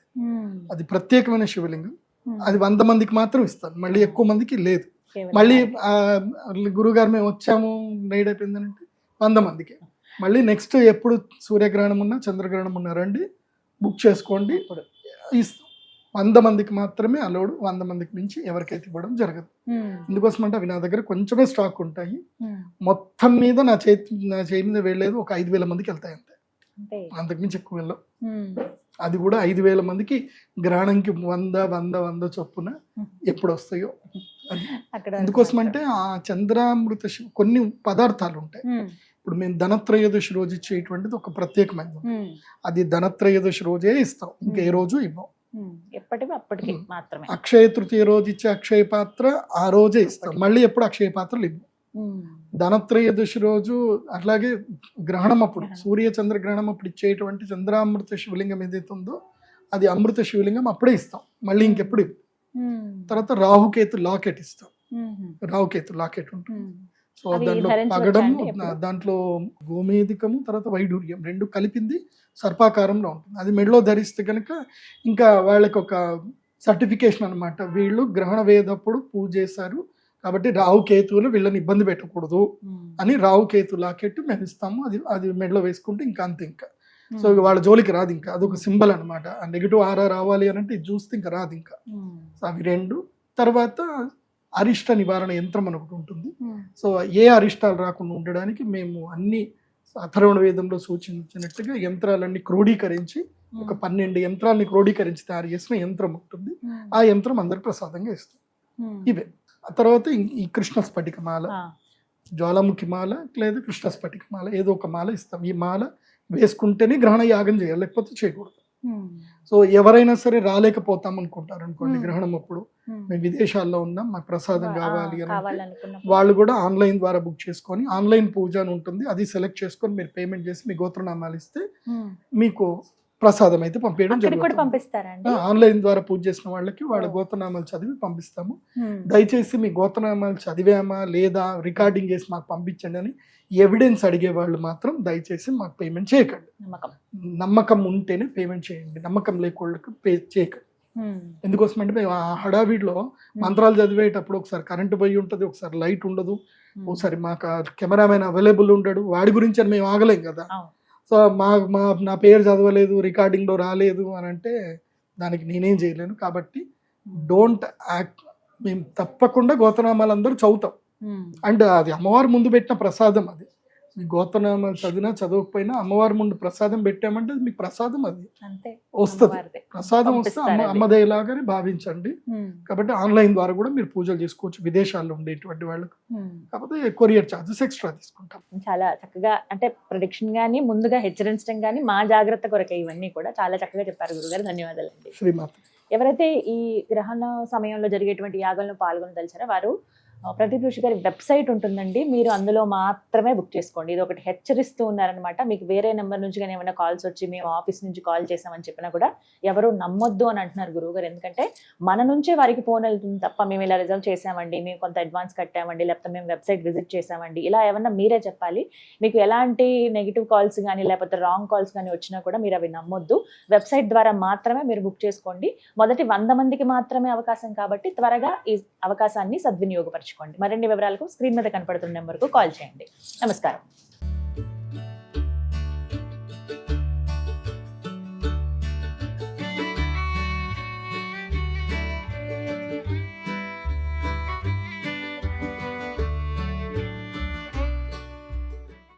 అది ప్రత్యేకమైన శివలింగం. అది 100 మందికి మాత్రం ఇస్తాను, మళ్ళీ ఎక్కువ మందికి లేదు. మళ్ళీ గురుగారు మేము వచ్చాము నైట్ అయిపోయిందంటే 100 మందికి. మళ్ళీ నెక్స్ట్ ఎప్పుడు సూర్యగ్రహణం ఉన్నా చంద్రగ్రహణం ఉన్నా రండి, బుక్ చేసుకోండి. 100 మందికి మాత్రమే అలౌడ్, 100 మందికి మించి ఎవరికైతే ఇవ్వడం జరగదు. ఎందుకోసం అంటే అవి నా దగ్గర కొంచెమే స్టాక్ ఉంటాయి. మొత్తం మీద నా చేయి మీద వెళ్ళలేదు ఒక 5,000 మందికి వెళ్తాయి అంతే, అంతకుమించి ఎక్కువ వెళ్ళవు. అది కూడా 5,000 మందికి గ్రహణంకి 100 చొప్పున ఎప్పుడు వస్తాయో. ఎందుకోసం అంటే ఆ చంద్రామృత కొన్ని పదార్థాలు ఉంటాయి. ఇప్పుడు మేము ధనత్రయోదశి రోజు ఇచ్చేటువంటిది ఒక ప్రత్యేకమైనది, అది ధనత్రయోదశి రోజే ఇస్తాం, ఇంకా ఏ రోజు ఇవ్వం. అప్పటికి మాత్రమే. అక్షయ తృతీయ రోజు ఇచ్చే అక్షయ పాత్ర ఆ రోజే ఇస్తాం, మళ్ళీ ఎప్పుడు అక్షయ పాత్రలు ఇవ్వం. ధనత్రయోదశి రోజు అట్లాగే గ్రహణం అప్పుడు సూర్య చంద్ర గ్రహణం అప్పుడు ఇచ్చేటువంటి చంద్రామృత శివలింగం ఏదైతే ఉందో అది అమృత శివలింగం అప్పుడే ఇస్తాం, మళ్ళీ ఇంకెప్పుడు ఇవ్వం. తర్వాత రాహుకేతు లాకెట్ ఇస్తాం, రాహుకేతు లాకెట్ ఉంటుంది. సో దాంట్లో పగడము, దాంట్లో గోమేధికము, తర్వాత వైడూర్యం రెండు కలిపింది సర్పాకారంలో ఉంటుంది. అది మెడలో ధరిస్తే కనుక ఇంకా వాళ్ళకి ఒక సర్టిఫికేషన్ అనమాట, వీళ్ళు గ్రహణ వేదప్పుడు పూజ చేశారు కాబట్టి రాహుకేతువులు వీళ్ళని ఇబ్బంది పెట్టకూడదు అని రాహుకేతు లాకెట్ మేము ఇస్తాము. అది మెడలో వేసుకుంటే ఇంకా అంతే, ఇంకా సో వాళ్ళ జోలికి రాదు. ఇంకా అదొక సింబల్ అనమాట, ఆ నెగిటివ్ ఆరా రావాలి అని అంటే ఇది చూస్తే ఇంకా రాదు ఇంకా. సో అవి రెండు. తర్వాత అరిష్ట నివారణ యంత్రం అని ఒకటి ఉంటుంది. సో ఏ అరిష్టాలు రాకుండా ఉండడానికి మేము అన్ని అథర్వణ వేదంలో సూచించినట్టుగా యంత్రాలన్నీ క్రోడీకరించి ఒక 12 యంత్రాలని క్రోడీకరించి తయారు చేసిన యంత్రం ఉంటుంది. ఆ యంత్రం అందరికి ప్రసాదంగా ఇస్తాం. ఇవే. ఆ తర్వాత ఈ కృష్ణ స్ఫటిక మాల, జ్వాలాముఖి మాల లేదా కృష్ణ స్ఫటిక మాల ఏదో ఒక మాల ఇస్తాం. ఈ మాల వేసుకుంటేనే గ్రహణ యాగం చేయాలి, లేకపోతే చేయకూడదు. సో ఎవరైనా సరే రాలేకపోతాం అనుకుంటారు అనుకోండి, గ్రహణం అప్పుడు మేము విదేశాల్లో ఉన్నాం మాకు ప్రసాదం కావాలి అని వాళ్ళు కూడా ఆన్లైన్ ద్వారా బుక్ చేసుకొని, ఆన్లైన్ పూజ అని ఉంటుంది, అది సెలెక్ట్ చేసుకొని మీరు పేమెంట్ చేసి మీ గోత్రనామాలు ఇస్తే మీకు ప్రసాదం అయితే పంపించడం జరుగుతుంది. ఆన్లైన్ ద్వారా పూజ చేసిన వాళ్ళకి వాళ్ళ గోత్రనామాలు చదివి పంపిస్తాము. దయచేసి మీ గోత్రనామాలు చదివామా లేదా రికార్డింగ్ చేసి మాకు పంపించండి అని ఎవిడెన్స్ అడిగే వాళ్ళు మాత్రం దయచేసి మాకు పేమెంట్ చేయకండి. నమ్మకం ఉంటేనే పేమెంట్ చేయండి, నమ్మకం లేకోళ్ళకి పే చేయకండి. ఎందుకోసం అంటే మేము ఆ హడావిడిలో మంత్రాలు చదివేటప్పుడు ఒకసారి కరెంటు పోయి ఉంటుంది, ఒకసారి లైట్ ఉండదు, ఒకసారి మాకు కెమెరామెన్ అవైలబుల్ ఉండడు, వాడి గురించి అని మేము ఆగలేం కదా. సో నా పేరు చదవలేదు, రికార్డింగ్లో రాలేదు అని అంటే దానికి నేనేం చేయలేను. కాబట్టి డోంట్ యాక్ట్. మేము తప్పకుండా గోత్రనామాలు అందరూ చదువుతాం. అండ్ అది అమ్మవారి ముందు పెట్టిన ప్రసాదం, అది మీ గోత్రనామాలు చదివినా చదవకపోయినా అమ్మవారి ముందు ప్రసాదం పెట్టామంటే అది మీకు ప్రసాదం, అది వస్తుంది. ప్రసాదం వస్తే అమ్మదేలాగానే భావించండి. కాబట్టి ఆన్లైన్ ద్వారా కూడా మీరు పూజలు చేసుకోవచ్చు విదేశాల్లో ఉండేటువంటి వాళ్ళకు. కాకపోతే కొరియర్ ఛార్జెస్ ఎక్స్ట్రా తీసుకుంటాం. చాలా చక్కగా అంటే ప్రొడిక్షన్ గానీ ముందుగా హెచ్చరించడం కానీ మా జాగ్రత్త కొరకే ఇవన్నీ కూడా చాలా చక్కగా చెప్పారు గురుగారు. ధన్యవాదాలండి. శ్రీమాత. ఎవరైతే ఈ గ్రహణ సమయంలో జరిగేటువంటి యాగంలో పాల్గొనదలిచారో వారు ప్రదీప్ ఋషి గారి వెబ్సైట్ ఉంటుందండి, మీరు అందులో మాత్రమే బుక్ చేసుకోండి. ఇది ఒకటి హెచ్చరిస్తూ ఉన్నారనమాట. మీకు వేరే నెంబర్ నుంచి కానీ ఏమైనా కాల్స్ వచ్చి మేము ఆఫీస్ నుంచి కాల్ చేసామని చెప్పినా కూడా ఎవరు నమ్మొద్దు అని అంటున్నారు గురువుగారు. ఎందుకంటే మన నుంచే వారికి ఫోన్ వెళ్తుంది తప్ప మేము ఇలా రిజర్వ్ చేసామండి, మేము కొంత అడ్వాన్స్ కట్టామండి, లేకపోతే మేము వెబ్సైట్ విజిట్ చేసామండి, ఇలా ఏమన్నా మీరే చెప్పాలి. మీకు ఎలాంటి నెగిటివ్ కాల్స్ కానీ లేకపోతే రాంగ్ కాల్స్ కానీ వచ్చినా కూడా మీరు అవి నమ్మొద్దు. వెబ్సైట్ ద్వారా మాత్రమే మీరు బుక్ చేసుకోండి. మొదటి 100 మందికి మాత్రమే అవకాశం కాబట్టి త్వరగా ఈ అవకాశాన్ని సద్వినియోగపరచుకోండి. మరిన్ని వివరాలకు స్క్రీన్ మీద కనపడుతున్న నెంబర్కు కాల్ చేయండి. నమస్కారం.